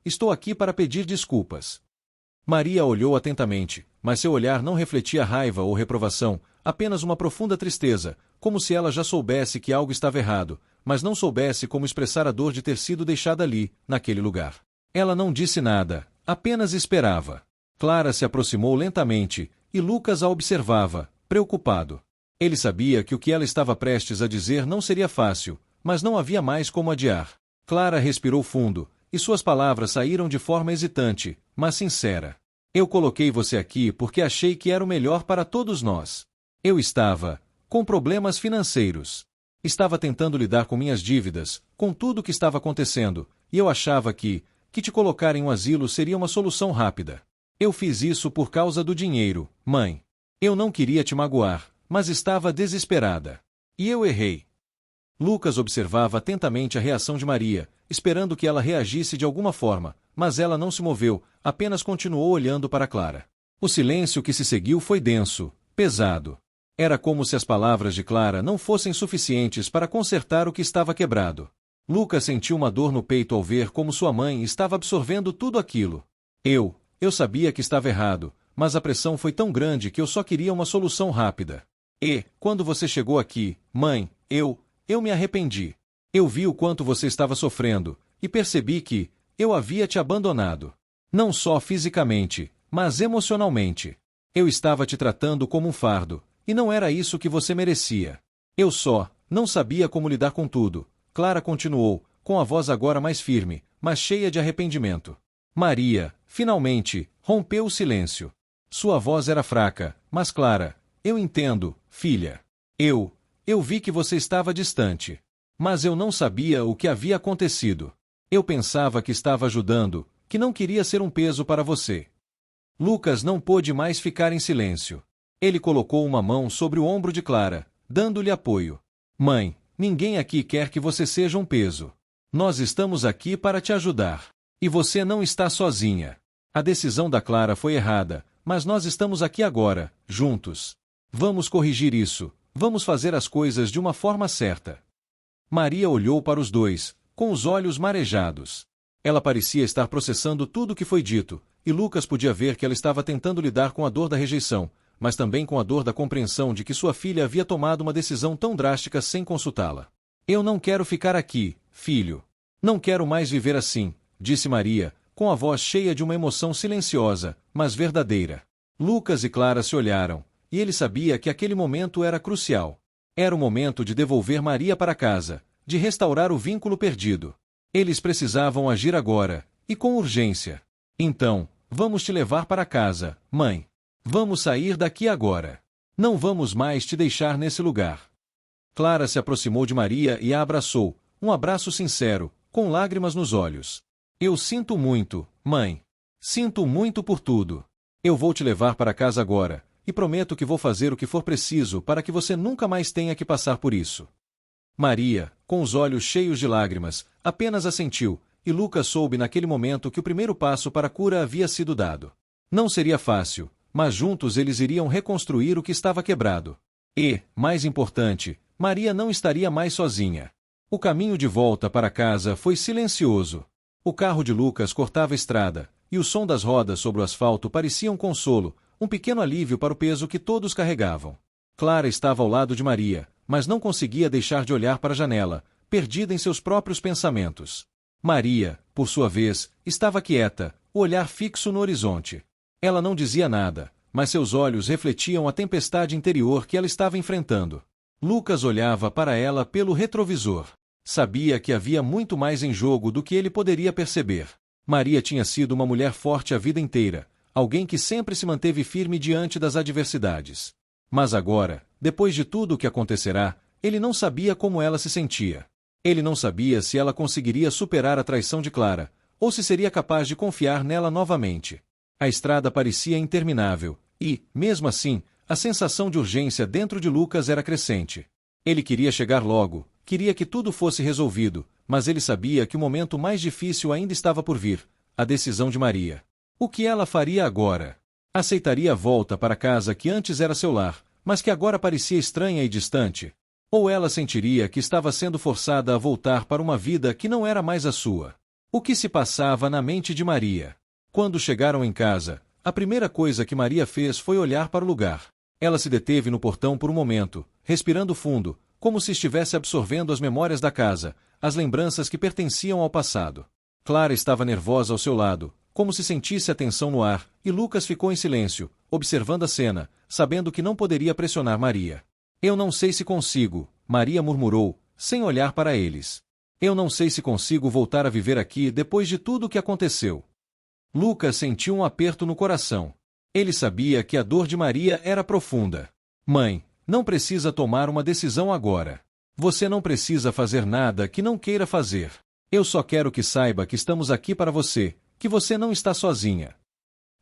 estou aqui para pedir desculpas. Maria olhou atentamente, mas seu olhar não refletia raiva ou reprovação, apenas uma profunda tristeza, como se ela já soubesse que algo estava errado, mas não soubesse como expressar a dor de ter sido deixada ali, naquele lugar. Ela não disse nada, apenas esperava. Clara se aproximou lentamente, e Lucas a observava, preocupado. Ele sabia que o que ela estava prestes a dizer não seria fácil, mas não havia mais como adiar. Clara respirou fundo, e suas palavras saíram de forma hesitante, mas sincera. Eu coloquei você aqui porque achei que era o melhor para todos nós. Eu estava com problemas financeiros. Estava tentando lidar com minhas dívidas, com tudo o que estava acontecendo, e eu achava que te colocar em um asilo seria uma solução rápida. Eu fiz isso por causa do dinheiro, mãe. Eu não queria te magoar, mas estava desesperada. E eu errei. Lucas observava atentamente a reação de Maria, esperando que ela reagisse de alguma forma, mas ela não se moveu, apenas continuou olhando para Clara. O silêncio que se seguiu foi denso, pesado. Era como se as palavras de Clara não fossem suficientes para consertar o que estava quebrado. Lucas sentiu uma dor no peito ao ver como sua mãe estava absorvendo tudo aquilo. Eu sabia que estava errado, mas a pressão foi tão grande que eu só queria uma solução rápida. E, quando você chegou aqui, mãe, eu me arrependi. Eu vi o quanto você estava sofrendo, e percebi que eu havia te abandonado. Não só fisicamente, mas emocionalmente. Eu estava te tratando como um fardo, e não era isso que você merecia. Eu só não sabia como lidar com tudo. Clara continuou, com a voz agora mais firme, mas cheia de arrependimento. Maria, finalmente, rompeu o silêncio. Sua voz era fraca, mas clara. Eu entendo, filha. Eu vi que você estava distante. Mas eu não sabia o que havia acontecido. Eu pensava que estava ajudando, que não queria ser um peso para você. Lucas não pôde mais ficar em silêncio. Ele colocou uma mão sobre o ombro de Clara, dando-lhe apoio. Mãe, ninguém aqui quer que você seja um peso. Nós estamos aqui para te ajudar. E você não está sozinha. A decisão da Clara foi errada, mas nós estamos aqui agora, juntos. Vamos corrigir isso, vamos fazer as coisas de uma forma certa. Maria olhou para os dois, com os olhos marejados. Ela parecia estar processando tudo o que foi dito, e Lucas podia ver que ela estava tentando lidar com a dor da rejeição, mas também com a dor da compreensão de que sua filha havia tomado uma decisão tão drástica sem consultá-la. Eu não quero ficar aqui, filho. Não quero mais viver assim, disse Maria, com a voz cheia de uma emoção silenciosa, mas verdadeira. Lucas e Clara se olharam, e ele sabia que aquele momento era crucial. Era o momento de devolver Maria para casa, de restaurar o vínculo perdido. Eles precisavam agir agora, e com urgência. Então, vamos te levar para casa, mãe. Vamos sair daqui agora. Não vamos mais te deixar nesse lugar. Clara se aproximou de Maria e a abraçou, um abraço sincero, com lágrimas nos olhos. Eu sinto muito, mãe. Sinto muito por tudo. Eu vou te levar para casa agora, e prometo que vou fazer o que for preciso para que você nunca mais tenha que passar por isso. Maria, com os olhos cheios de lágrimas, apenas assentiu, e Lucas soube naquele momento que o primeiro passo para a cura havia sido dado. Não seria fácil, mas juntos eles iriam reconstruir o que estava quebrado. E, mais importante, Maria não estaria mais sozinha. O caminho de volta para casa foi silencioso. O carro de Lucas cortava a estrada, e o som das rodas sobre o asfalto parecia um consolo, um pequeno alívio para o peso que todos carregavam. Clara estava ao lado de Maria, mas não conseguia deixar de olhar para a janela, perdida em seus próprios pensamentos. Maria, por sua vez, estava quieta, o olhar fixo no horizonte. Ela não dizia nada, mas seus olhos refletiam a tempestade interior que ela estava enfrentando. Lucas olhava para ela pelo retrovisor. Sabia que havia muito mais em jogo do que ele poderia perceber. Maria tinha sido uma mulher forte a vida inteira, alguém que sempre se manteve firme diante das adversidades. Mas agora, depois de tudo o que acontecerá, ele não sabia como ela se sentia. Ele não sabia se ela conseguiria superar a traição de Clara, ou se seria capaz de confiar nela novamente. A estrada parecia interminável, e, mesmo assim, a sensação de urgência dentro de Lucas era crescente. Ele queria chegar logo, queria que tudo fosse resolvido, mas ele sabia que o momento mais difícil ainda estava por vir, a decisão de Maria. O que ela faria agora? Aceitaria a volta para a casa que antes era seu lar, mas que agora parecia estranha e distante? Ou ela sentiria que estava sendo forçada a voltar para uma vida que não era mais a sua? O que se passava na mente de Maria? Quando chegaram em casa, a primeira coisa que Maria fez foi olhar para o lugar. Ela se deteve no portão por um momento, respirando fundo, como se estivesse absorvendo as memórias da casa, as lembranças que pertenciam ao passado. Clara estava nervosa ao seu lado, como se sentisse a tensão no ar, e Lucas ficou em silêncio, observando a cena, sabendo que não poderia pressionar Maria. Eu não sei se consigo, Maria murmurou, sem olhar para eles. Eu não sei se consigo voltar a viver aqui depois de tudo o que aconteceu. Lucas sentiu um aperto no coração. Ele sabia que a dor de Maria era profunda. Mãe, não precisa tomar uma decisão agora. Você não precisa fazer nada que não queira fazer. Eu só quero que saiba que estamos aqui para você, que você não está sozinha.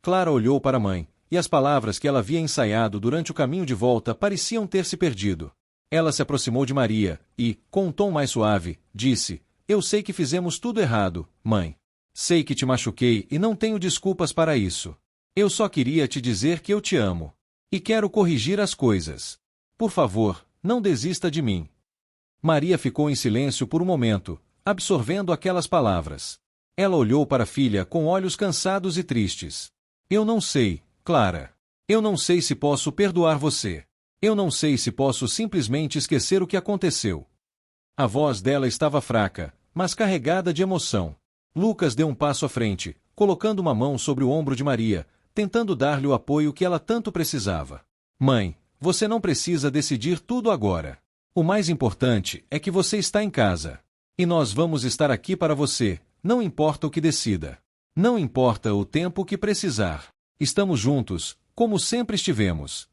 Clara olhou para a mãe, e as palavras que ela havia ensaiado durante o caminho de volta pareciam ter se perdido. Ela se aproximou de Maria e, com um tom mais suave, disse: Eu sei que fizemos tudo errado, mãe. Sei que te machuquei e não tenho desculpas para isso. Eu só queria te dizer que eu te amo. E quero corrigir as coisas. Por favor, não desista de mim. Maria ficou em silêncio por um momento, absorvendo aquelas palavras. Ela olhou para a filha com olhos cansados e tristes. Eu não sei, Clara. Eu não sei se posso perdoar você. Eu não sei se posso simplesmente esquecer o que aconteceu. A voz dela estava fraca, mas carregada de emoção. Lucas deu um passo à frente, colocando uma mão sobre o ombro de Maria, tentando dar-lhe o apoio que ela tanto precisava. Mãe, você não precisa decidir tudo agora. O mais importante é que você está em casa. E nós vamos estar aqui para você, não importa o que decida. Não importa o tempo que precisar. Estamos juntos, como sempre estivemos.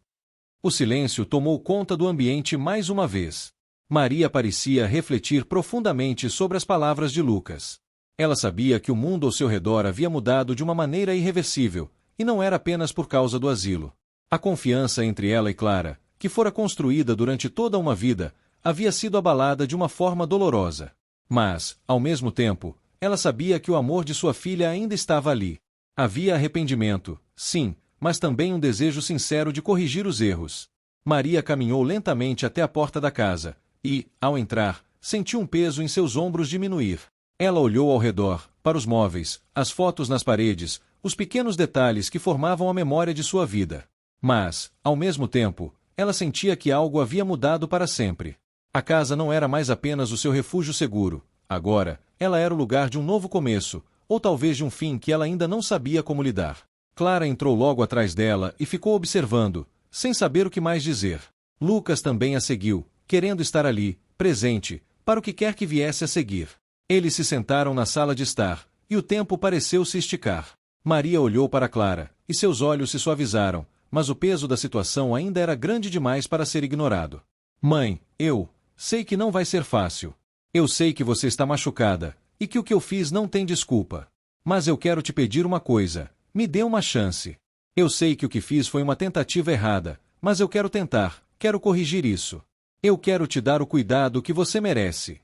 O silêncio tomou conta do ambiente mais uma vez. Maria parecia refletir profundamente sobre as palavras de Lucas. Ela sabia que o mundo ao seu redor havia mudado de uma maneira irreversível, e não era apenas por causa do asilo. A confiança entre ela e Clara, que fora construída durante toda uma vida, havia sido abalada de uma forma dolorosa. Mas, ao mesmo tempo, ela sabia que o amor de sua filha ainda estava ali. Havia arrependimento, sim, mas também um desejo sincero de corrigir os erros. Maria caminhou lentamente até a porta da casa, e, ao entrar, sentiu um peso em seus ombros diminuir. Ela olhou ao redor, para os móveis, as fotos nas paredes, os pequenos detalhes que formavam a memória de sua vida. Mas, ao mesmo tempo, ela sentia que algo havia mudado para sempre. A casa não era mais apenas o seu refúgio seguro. Agora, ela era o lugar de um novo começo, ou talvez de um fim que ela ainda não sabia como lidar. Clara entrou logo atrás dela e ficou observando, sem saber o que mais dizer. Lucas também a seguiu, querendo estar ali, presente, para o que quer que viesse a seguir. Eles se sentaram na sala de estar, e o tempo pareceu se esticar. Maria olhou para Clara, e seus olhos se suavizaram, mas o peso da situação ainda era grande demais para ser ignorado. Mãe, eu sei que não vai ser fácil. Eu sei que você está machucada, e que o que eu fiz não tem desculpa. Mas eu quero te pedir uma coisa, me dê uma chance. Eu sei que o que fiz foi uma tentativa errada, mas eu quero tentar, quero corrigir isso. Eu quero te dar o cuidado que você merece.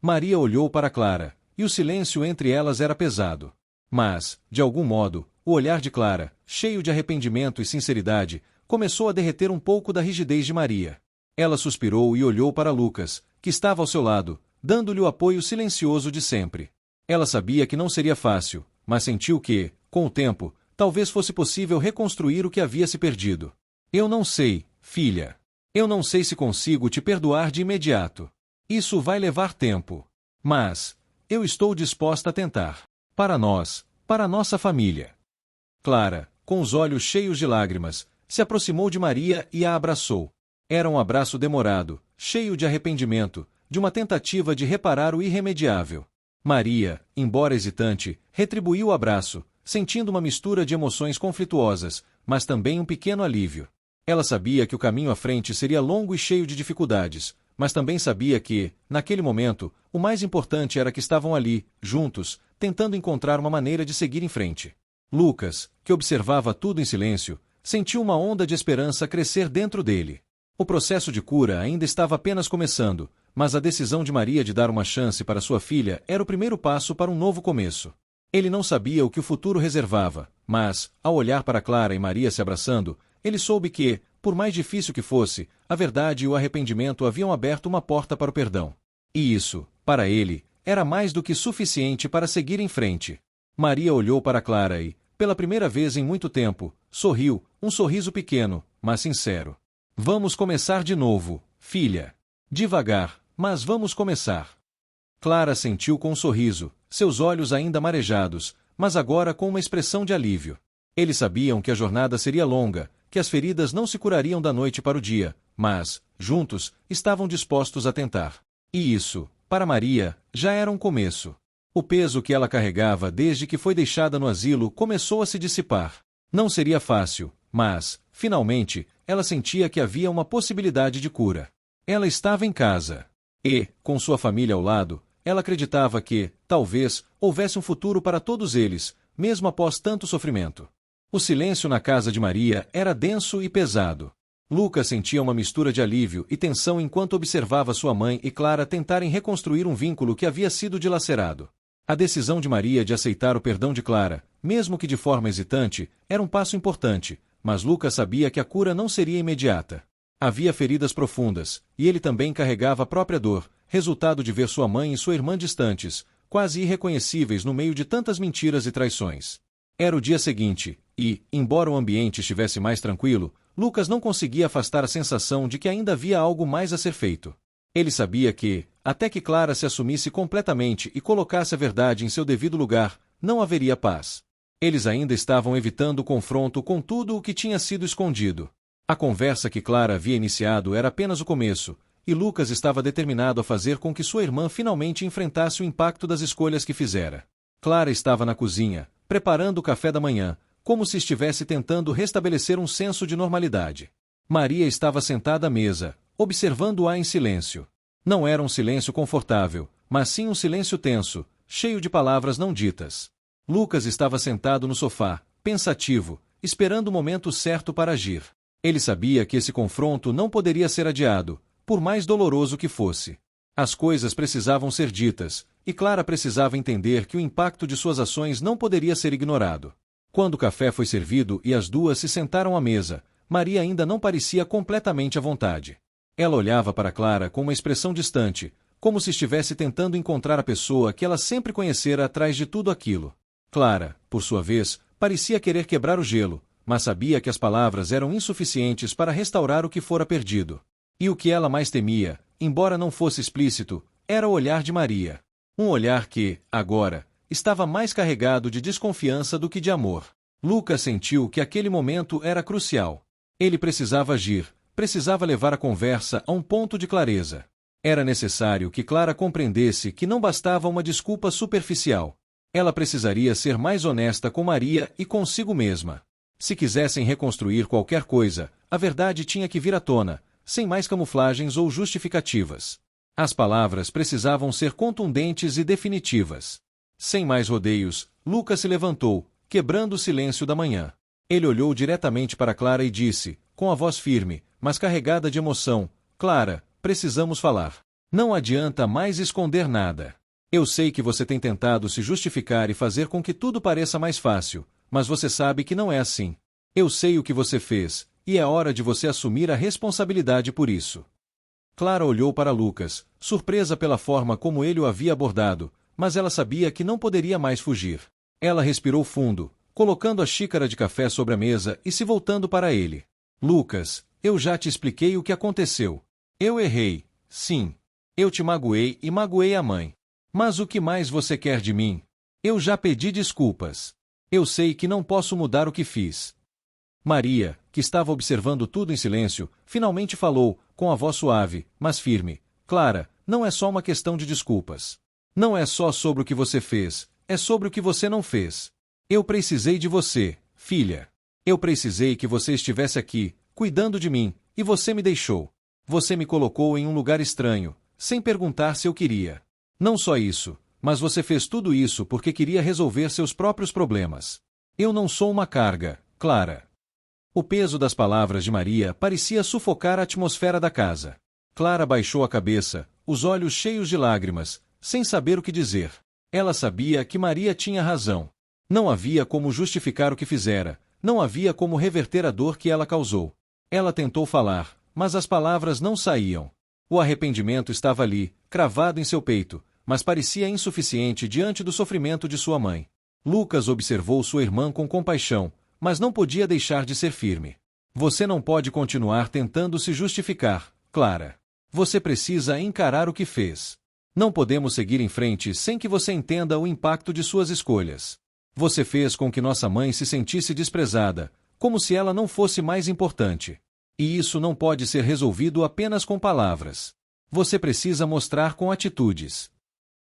Maria olhou para Clara, e o silêncio entre elas era pesado. Mas, de algum modo, o olhar de Clara, cheio de arrependimento e sinceridade, começou a derreter um pouco da rigidez de Maria. Ela suspirou e olhou para Lucas, que estava ao seu lado, dando-lhe o apoio silencioso de sempre. Ela sabia que não seria fácil, mas sentiu que, com o tempo, talvez fosse possível reconstruir o que havia se perdido. Eu não sei, filha. Eu não sei se consigo te perdoar de imediato. Isso vai levar tempo. Mas, eu estou disposta a tentar. Para nós, para nossa família. Clara, com os olhos cheios de lágrimas, se aproximou de Maria e a abraçou. Era um abraço demorado, cheio de arrependimento, de uma tentativa de reparar o irremediável. Maria, embora hesitante, retribuiu o abraço, sentindo uma mistura de emoções conflituosas, mas também um pequeno alívio. Ela sabia que o caminho à frente seria longo e cheio de dificuldades, mas também sabia que, naquele momento, o mais importante era que estavam ali, juntos, tentando encontrar uma maneira de seguir em frente. Lucas, que observava tudo em silêncio, sentiu uma onda de esperança crescer dentro dele. O processo de cura ainda estava apenas começando, mas a decisão de Maria de dar uma chance para sua filha era o primeiro passo para um novo começo. Ele não sabia o que o futuro reservava, mas, ao olhar para Clara e Maria se abraçando, ele soube que, por mais difícil que fosse, a verdade e o arrependimento haviam aberto uma porta para o perdão. E isso, para ele, era mais do que suficiente para seguir em frente. Maria olhou para Clara e, pela primeira vez em muito tempo, sorriu, um sorriso pequeno, mas sincero. Vamos começar de novo, filha. Devagar, mas vamos começar. Clara sentiu com um sorriso, seus olhos ainda marejados, mas agora com uma expressão de alívio. Eles sabiam que a jornada seria longa, que as feridas não se curariam da noite para o dia, mas, juntos, estavam dispostos a tentar. E isso, para Maria, já era um começo. O peso que ela carregava desde que foi deixada no asilo começou a se dissipar. Não seria fácil, mas, finalmente, ela sentia que havia uma possibilidade de cura. Ela estava em casa. E, com sua família ao lado, ela acreditava que, talvez, houvesse um futuro para todos eles, mesmo após tanto sofrimento. O silêncio na casa de Maria era denso e pesado. Lucas sentia uma mistura de alívio e tensão enquanto observava sua mãe e Clara tentarem reconstruir um vínculo que havia sido dilacerado. A decisão de Maria de aceitar o perdão de Clara, mesmo que de forma hesitante, era um passo importante, mas Lucas sabia que a cura não seria imediata. Havia feridas profundas, e ele também carregava a própria dor, resultado de ver sua mãe e sua irmã distantes, quase irreconhecíveis no meio de tantas mentiras e traições. Era o dia seguinte, e, embora o ambiente estivesse mais tranquilo, Lucas não conseguia afastar a sensação de que ainda havia algo mais a ser feito. Ele sabia que, até que Clara se assumisse completamente e colocasse a verdade em seu devido lugar, não haveria paz. Eles ainda estavam evitando o confronto com tudo o que tinha sido escondido. A conversa que Clara havia iniciado era apenas o começo, e Lucas estava determinado a fazer com que sua irmã finalmente enfrentasse o impacto das escolhas que fizera. Clara estava na cozinha, preparando o café da manhã, como se estivesse tentando restabelecer um senso de normalidade. Maria estava sentada à mesa, observando-a em silêncio. Não era um silêncio confortável, mas sim um silêncio tenso, cheio de palavras não ditas. Lucas estava sentado no sofá, pensativo, esperando o momento certo para agir. Ele sabia que esse confronto não poderia ser adiado, por mais doloroso que fosse. As coisas precisavam ser ditas, e Clara precisava entender que o impacto de suas ações não poderia ser ignorado. Quando o café foi servido e as duas se sentaram à mesa, Maria ainda não parecia completamente à vontade. Ela olhava para Clara com uma expressão distante, como se estivesse tentando encontrar a pessoa que ela sempre conhecera atrás de tudo aquilo. Clara, por sua vez, parecia querer quebrar o gelo, mas sabia que as palavras eram insuficientes para restaurar o que fora perdido. E o que ela mais temia, embora não fosse explícito, era o olhar de Maria. Um olhar que, agora, estava mais carregado de desconfiança do que de amor. Lucas sentiu que aquele momento era crucial. Ele precisava agir, precisava levar a conversa a um ponto de clareza. Era necessário que Clara compreendesse que não bastava uma desculpa superficial. Ela precisaria ser mais honesta com Maria e consigo mesma. Se quisessem reconstruir qualquer coisa, a verdade tinha que vir à tona, sem mais camuflagens ou justificativas. As palavras precisavam ser contundentes e definitivas. Sem mais rodeios, Lucas se levantou, quebrando o silêncio da manhã. Ele olhou diretamente para Clara e disse, com a voz firme, mas carregada de emoção: Clara, precisamos falar. Não adianta mais esconder nada. Eu sei que você tem tentado se justificar e fazer com que tudo pareça mais fácil, mas você sabe que não é assim. Eu sei o que você fez, e é hora de você assumir a responsabilidade por isso. Clara olhou para Lucas, surpresa pela forma como ele o havia abordado, mas ela sabia que não poderia mais fugir. Ela respirou fundo, colocando a xícara de café sobre a mesa e se voltando para ele. Lucas, eu já te expliquei o que aconteceu. Eu errei, sim. Eu te magoei e magoei a mãe. Mas o que mais você quer de mim? Eu já pedi desculpas. Eu sei que não posso mudar o que fiz. Maria, que estava observando tudo em silêncio, finalmente falou, com a voz suave, mas firme: Clara, não é só uma questão de desculpas. Não é só sobre o que você fez, é sobre o que você não fez. Eu precisei de você, filha. Eu precisei que você estivesse aqui, cuidando de mim, e você me deixou. Você me colocou em um lugar estranho, sem perguntar se eu queria. Não só isso, mas você fez tudo isso porque queria resolver seus próprios problemas. Eu não sou uma carga, Clara. O peso das palavras de Maria parecia sufocar a atmosfera da casa. Clara baixou a cabeça, os olhos cheios de lágrimas, sem saber o que dizer. Ela sabia que Maria tinha razão. Não havia como justificar o que fizera, não havia como reverter a dor que ela causou. Ela tentou falar, mas as palavras não saíam. O arrependimento estava ali, cravado em seu peito, mas parecia insuficiente diante do sofrimento de sua mãe. Lucas observou sua irmã com compaixão, mas não podia deixar de ser firme. Você não pode continuar tentando se justificar, Clara. Você precisa encarar o que fez. Não podemos seguir em frente sem que você entenda o impacto de suas escolhas. Você fez com que nossa mãe se sentisse desprezada, como se ela não fosse mais importante. E isso não pode ser resolvido apenas com palavras. Você precisa mostrar com atitudes.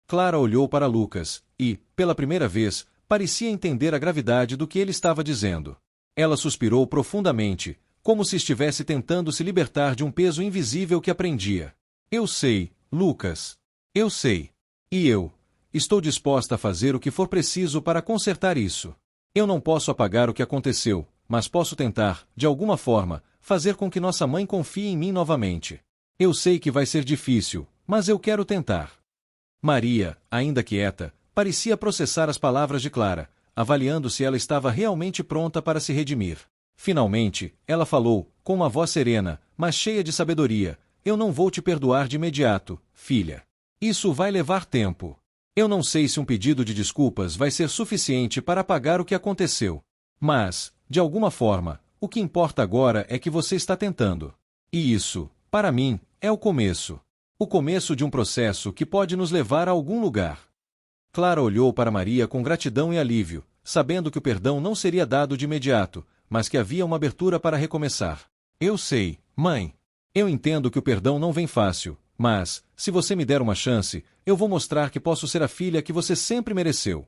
Clara olhou para Lucas e, pela primeira vez, parecia entender a gravidade do que ele estava dizendo. Ela suspirou profundamente, como se estivesse tentando se libertar de um peso invisível que a prendia. Eu sei, Lucas. Eu sei. E eu estou disposta a fazer o que for preciso para consertar isso. Eu não posso apagar o que aconteceu, mas posso tentar, de alguma forma, fazer com que nossa mãe confie em mim novamente. Eu sei que vai ser difícil, mas eu quero tentar. Maria, ainda quieta, parecia processar as palavras de Clara, avaliando se ela estava realmente pronta para se redimir. Finalmente, ela falou, com uma voz serena, mas cheia de sabedoria: eu não vou te perdoar de imediato, filha. Isso vai levar tempo. Eu não sei se um pedido de desculpas vai ser suficiente para apagar o que aconteceu. Mas, de alguma forma, o que importa agora é que você está tentando. E isso, para mim, é o começo. O começo de um processo que pode nos levar a algum lugar. Clara olhou para Maria com gratidão e alívio, sabendo que o perdão não seria dado de imediato, mas que havia uma abertura para recomeçar. Eu sei, mãe. Eu entendo que o perdão não vem fácil, mas, se você me der uma chance, eu vou mostrar que posso ser a filha que você sempre mereceu.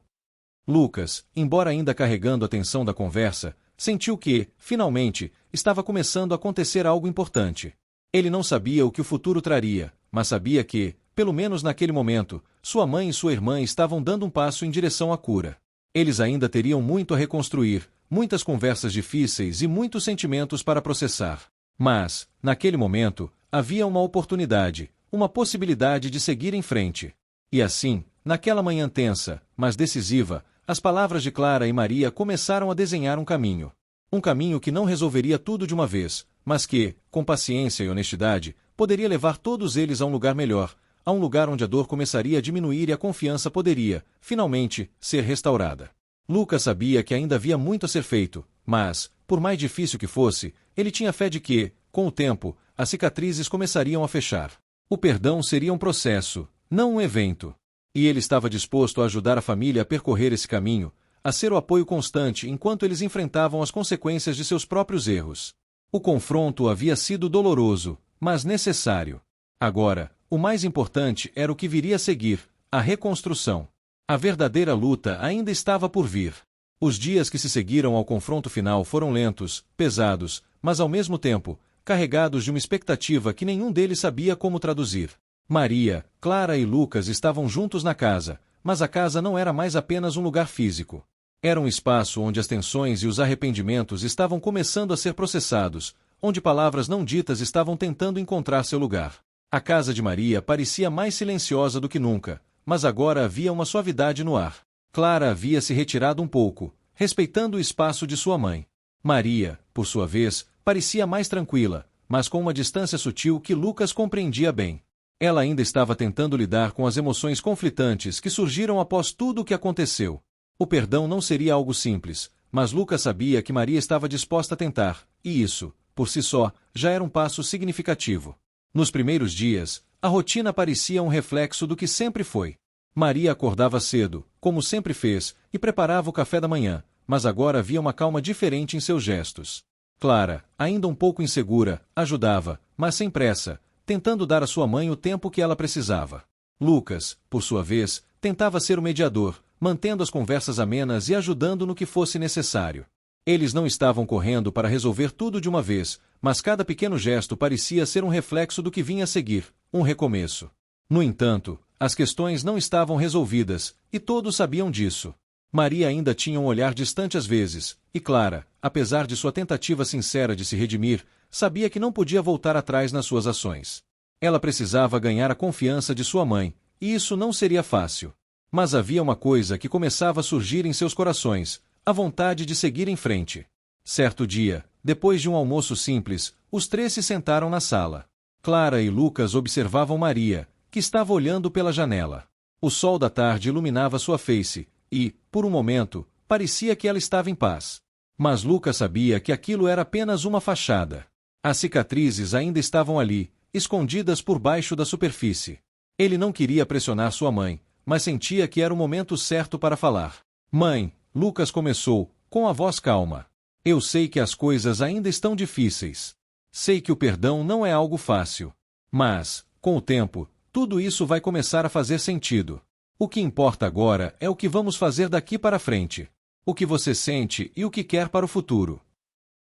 Lucas, embora ainda carregando a tensão da conversa, sentiu que, finalmente, estava começando a acontecer algo importante. Ele não sabia o que o futuro traria, mas sabia que, pelo menos naquele momento, sua mãe e sua irmã estavam dando um passo em direção à cura. Eles ainda teriam muito a reconstruir, muitas conversas difíceis e muitos sentimentos para processar. Mas, naquele momento, havia uma oportunidade, uma possibilidade de seguir em frente. E assim, naquela manhã tensa, mas decisiva, as palavras de Clara e Maria começaram a desenhar um caminho. Um caminho que não resolveria tudo de uma vez, mas que, com paciência e honestidade, poderia levar todos eles a um lugar melhor, a um lugar onde a dor começaria a diminuir e a confiança poderia, finalmente, ser restaurada. Lucas sabia que ainda havia muito a ser feito, mas, por mais difícil que fosse, ele tinha fé de que, com o tempo, as cicatrizes começariam a fechar. O perdão seria um processo, não um evento. E ele estava disposto a ajudar a família a percorrer esse caminho, a ser o apoio constante enquanto eles enfrentavam as consequências de seus próprios erros. O confronto havia sido doloroso, mas necessário. Agora, o mais importante era o que viria a seguir, a reconstrução. A verdadeira luta ainda estava por vir. Os dias que se seguiram ao confronto final foram lentos, pesados, mas ao mesmo tempo, carregados de uma expectativa que nenhum deles sabia como traduzir. Maria, Clara e Lucas estavam juntos na casa, mas a casa não era mais apenas um lugar físico. Era um espaço onde as tensões e os arrependimentos estavam começando a ser processados, onde palavras não ditas estavam tentando encontrar seu lugar. A casa de Maria parecia mais silenciosa do que nunca, mas agora havia uma suavidade no ar. Clara havia se retirado um pouco, respeitando o espaço de sua mãe. Maria, por sua vez, parecia mais tranquila, mas com uma distância sutil que Lucas compreendia bem. Ela ainda estava tentando lidar com as emoções conflitantes que surgiram após tudo o que aconteceu. O perdão não seria algo simples, mas Lucas sabia que Maria estava disposta a tentar, e isso, por si só, já era um passo significativo. Nos primeiros dias, a rotina parecia um reflexo do que sempre foi. Maria acordava cedo, como sempre fez, e preparava o café da manhã, mas agora havia uma calma diferente em seus gestos. Clara, ainda um pouco insegura, ajudava, mas sem pressa, tentando dar à sua mãe o tempo que ela precisava. Lucas, por sua vez, tentava ser o mediador, mantendo as conversas amenas e ajudando no que fosse necessário. Eles não estavam correndo para resolver tudo de uma vez, mas cada pequeno gesto parecia ser um reflexo do que vinha a seguir, um recomeço. No entanto, as questões não estavam resolvidas, e todos sabiam disso. Maria ainda tinha um olhar distante às vezes, e Clara, apesar de sua tentativa sincera de se redimir, sabia que não podia voltar atrás nas suas ações. Ela precisava ganhar a confiança de sua mãe, e isso não seria fácil. Mas havia uma coisa que começava a surgir em seus corações, a vontade de seguir em frente. Certo dia, depois de um almoço simples, os três se sentaram na sala. Clara e Lucas observavam Maria, que estava olhando pela janela. O sol da tarde iluminava sua face, e, por um momento, parecia que ela estava em paz. Mas Lucas sabia que aquilo era apenas uma fachada. As cicatrizes ainda estavam ali, escondidas por baixo da superfície. Ele não queria pressionar sua mãe, mas sentia que era o momento certo para falar. Mãe, Lucas começou, com a voz calma. Eu sei que as coisas ainda estão difíceis. Sei que o perdão não é algo fácil. Mas, com o tempo, tudo isso vai começar a fazer sentido. O que importa agora é o que vamos fazer daqui para frente. O que você sente e o que quer para o futuro.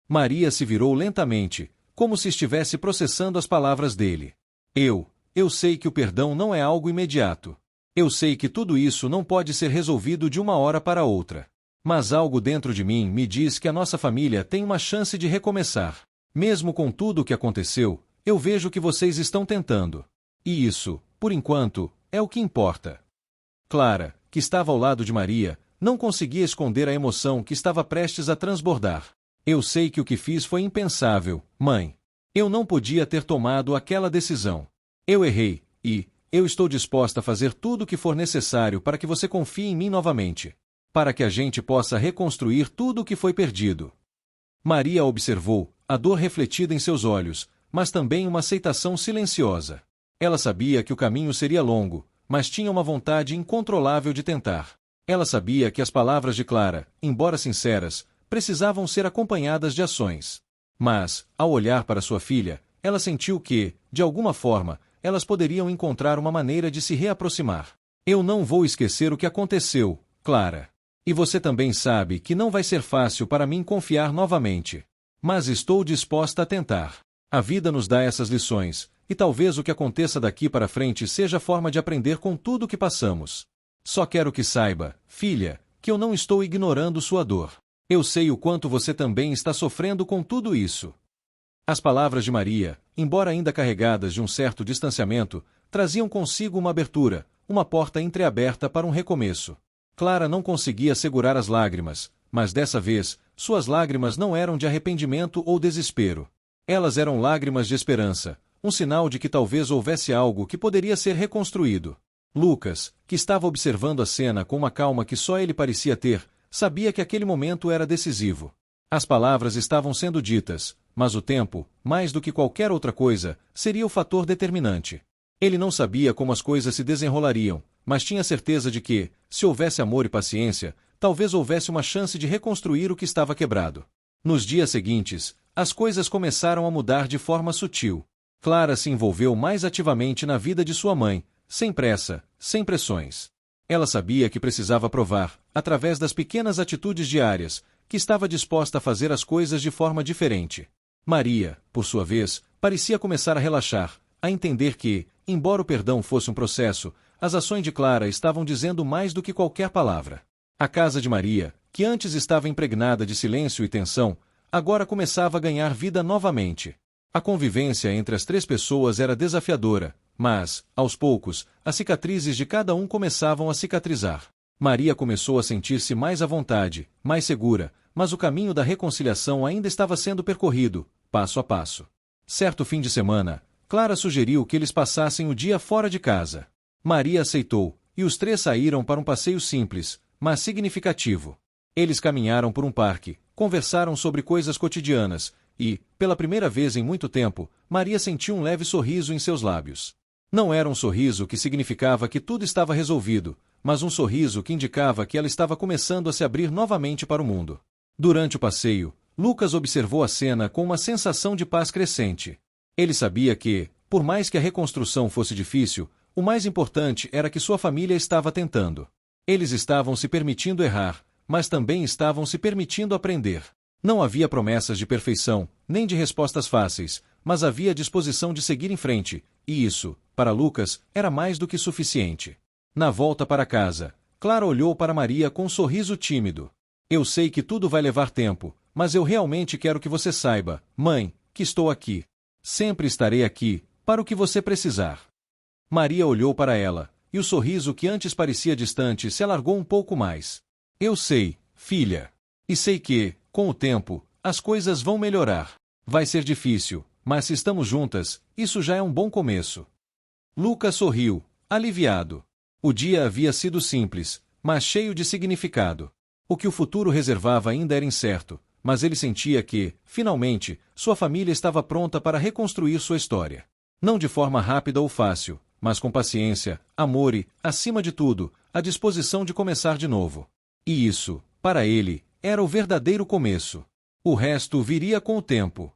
Maria se virou lentamente, como se estivesse processando as palavras dele. Eu sei que o perdão não é algo imediato. Eu sei que tudo isso não pode ser resolvido de uma hora para outra. Mas algo dentro de mim me diz que a nossa família tem uma chance de recomeçar. Mesmo com tudo o que aconteceu, eu vejo que vocês estão tentando. E isso, por enquanto, é o que importa. Clara, que estava ao lado de Maria, não conseguia esconder a emoção que estava prestes a transbordar. Eu sei que o que fiz foi impensável, mãe. Eu não podia ter tomado aquela decisão. Eu errei, e eu estou disposta a fazer tudo o que for necessário para que você confie em mim novamente. Para que a gente possa reconstruir tudo o que foi perdido. Maria observou, a dor refletida em seus olhos, mas também uma aceitação silenciosa. Ela sabia que o caminho seria longo, mas tinha uma vontade incontrolável de tentar. Ela sabia que as palavras de Clara, embora sinceras, precisavam ser acompanhadas de ações. Mas, ao olhar para sua filha, ela sentiu que, de alguma forma, elas poderiam encontrar uma maneira de se reaproximar. Eu não vou esquecer o que aconteceu, Clara. E você também sabe que não vai ser fácil para mim confiar novamente. Mas estou disposta a tentar. A vida nos dá essas lições, e talvez o que aconteça daqui para frente seja a forma de aprender com tudo o que passamos. Só quero que saiba, filha, que eu não estou ignorando sua dor. Eu sei o quanto você também está sofrendo com tudo isso. As palavras de Maria, embora ainda carregadas de um certo distanciamento, traziam consigo uma abertura, uma porta entreaberta para um recomeço. Clara não conseguia segurar as lágrimas, mas dessa vez, suas lágrimas não eram de arrependimento ou desespero. Elas eram lágrimas de esperança, um sinal de que talvez houvesse algo que poderia ser reconstruído. Lucas, que estava observando a cena com uma calma que só ele parecia ter, sabia que aquele momento era decisivo. As palavras estavam sendo ditas, mas o tempo, mais do que qualquer outra coisa, seria o fator determinante. Ele não sabia como as coisas se desenrolariam, mas tinha certeza de que, se houvesse amor e paciência, talvez houvesse uma chance de reconstruir o que estava quebrado. Nos dias seguintes, as coisas começaram a mudar de forma sutil. Clara se envolveu mais ativamente na vida de sua mãe, sem pressa, sem pressões. Ela sabia que precisava provar, através das pequenas atitudes diárias, que estava disposta a fazer as coisas de forma diferente. Maria, por sua vez, parecia começar a relaxar, a entender que, embora o perdão fosse um processo, as ações de Clara estavam dizendo mais do que qualquer palavra. A casa de Maria, que antes estava impregnada de silêncio e tensão, agora começava a ganhar vida novamente. A convivência entre as três pessoas era desafiadora, mas, aos poucos, as cicatrizes de cada um começavam a cicatrizar. Maria começou a sentir-se mais à vontade, mais segura, mas o caminho da reconciliação ainda estava sendo percorrido, passo a passo. Certo fim de semana, Clara sugeriu que eles passassem o dia fora de casa. Maria aceitou, e os três saíram para um passeio simples, mas significativo. Eles caminharam por um parque, conversaram sobre coisas cotidianas, e, pela primeira vez em muito tempo, Maria sentiu um leve sorriso em seus lábios. Não era um sorriso que significava que tudo estava resolvido, mas um sorriso que indicava que ela estava começando a se abrir novamente para o mundo. Durante o passeio, Lucas observou a cena com uma sensação de paz crescente. Ele sabia que, por mais que a reconstrução fosse difícil, o mais importante era que sua família estava tentando. Eles estavam se permitindo errar, mas também estavam se permitindo aprender. Não havia promessas de perfeição, nem de respostas fáceis, mas havia disposição de seguir em frente, e isso, para Lucas, era mais do que suficiente. Na volta para casa, Clara olhou para Maria com um sorriso tímido. Eu sei que tudo vai levar tempo, mas eu realmente quero que você saiba, mãe, que estou aqui. Sempre estarei aqui, para o que você precisar. Maria olhou para ela, e o sorriso que antes parecia distante se alargou um pouco mais. Eu sei, filha. E sei que, com o tempo, as coisas vão melhorar. Vai ser difícil, mas se estamos juntas, isso já é um bom começo. Lucas sorriu, aliviado. O dia havia sido simples, mas cheio de significado. O que o futuro reservava ainda era incerto, mas ele sentia que, finalmente, sua família estava pronta para reconstruir sua história. Não de forma rápida ou fácil, mas com paciência, amor e, acima de tudo, a disposição de começar de novo. E isso, para ele, era o verdadeiro começo. O resto viria com o tempo.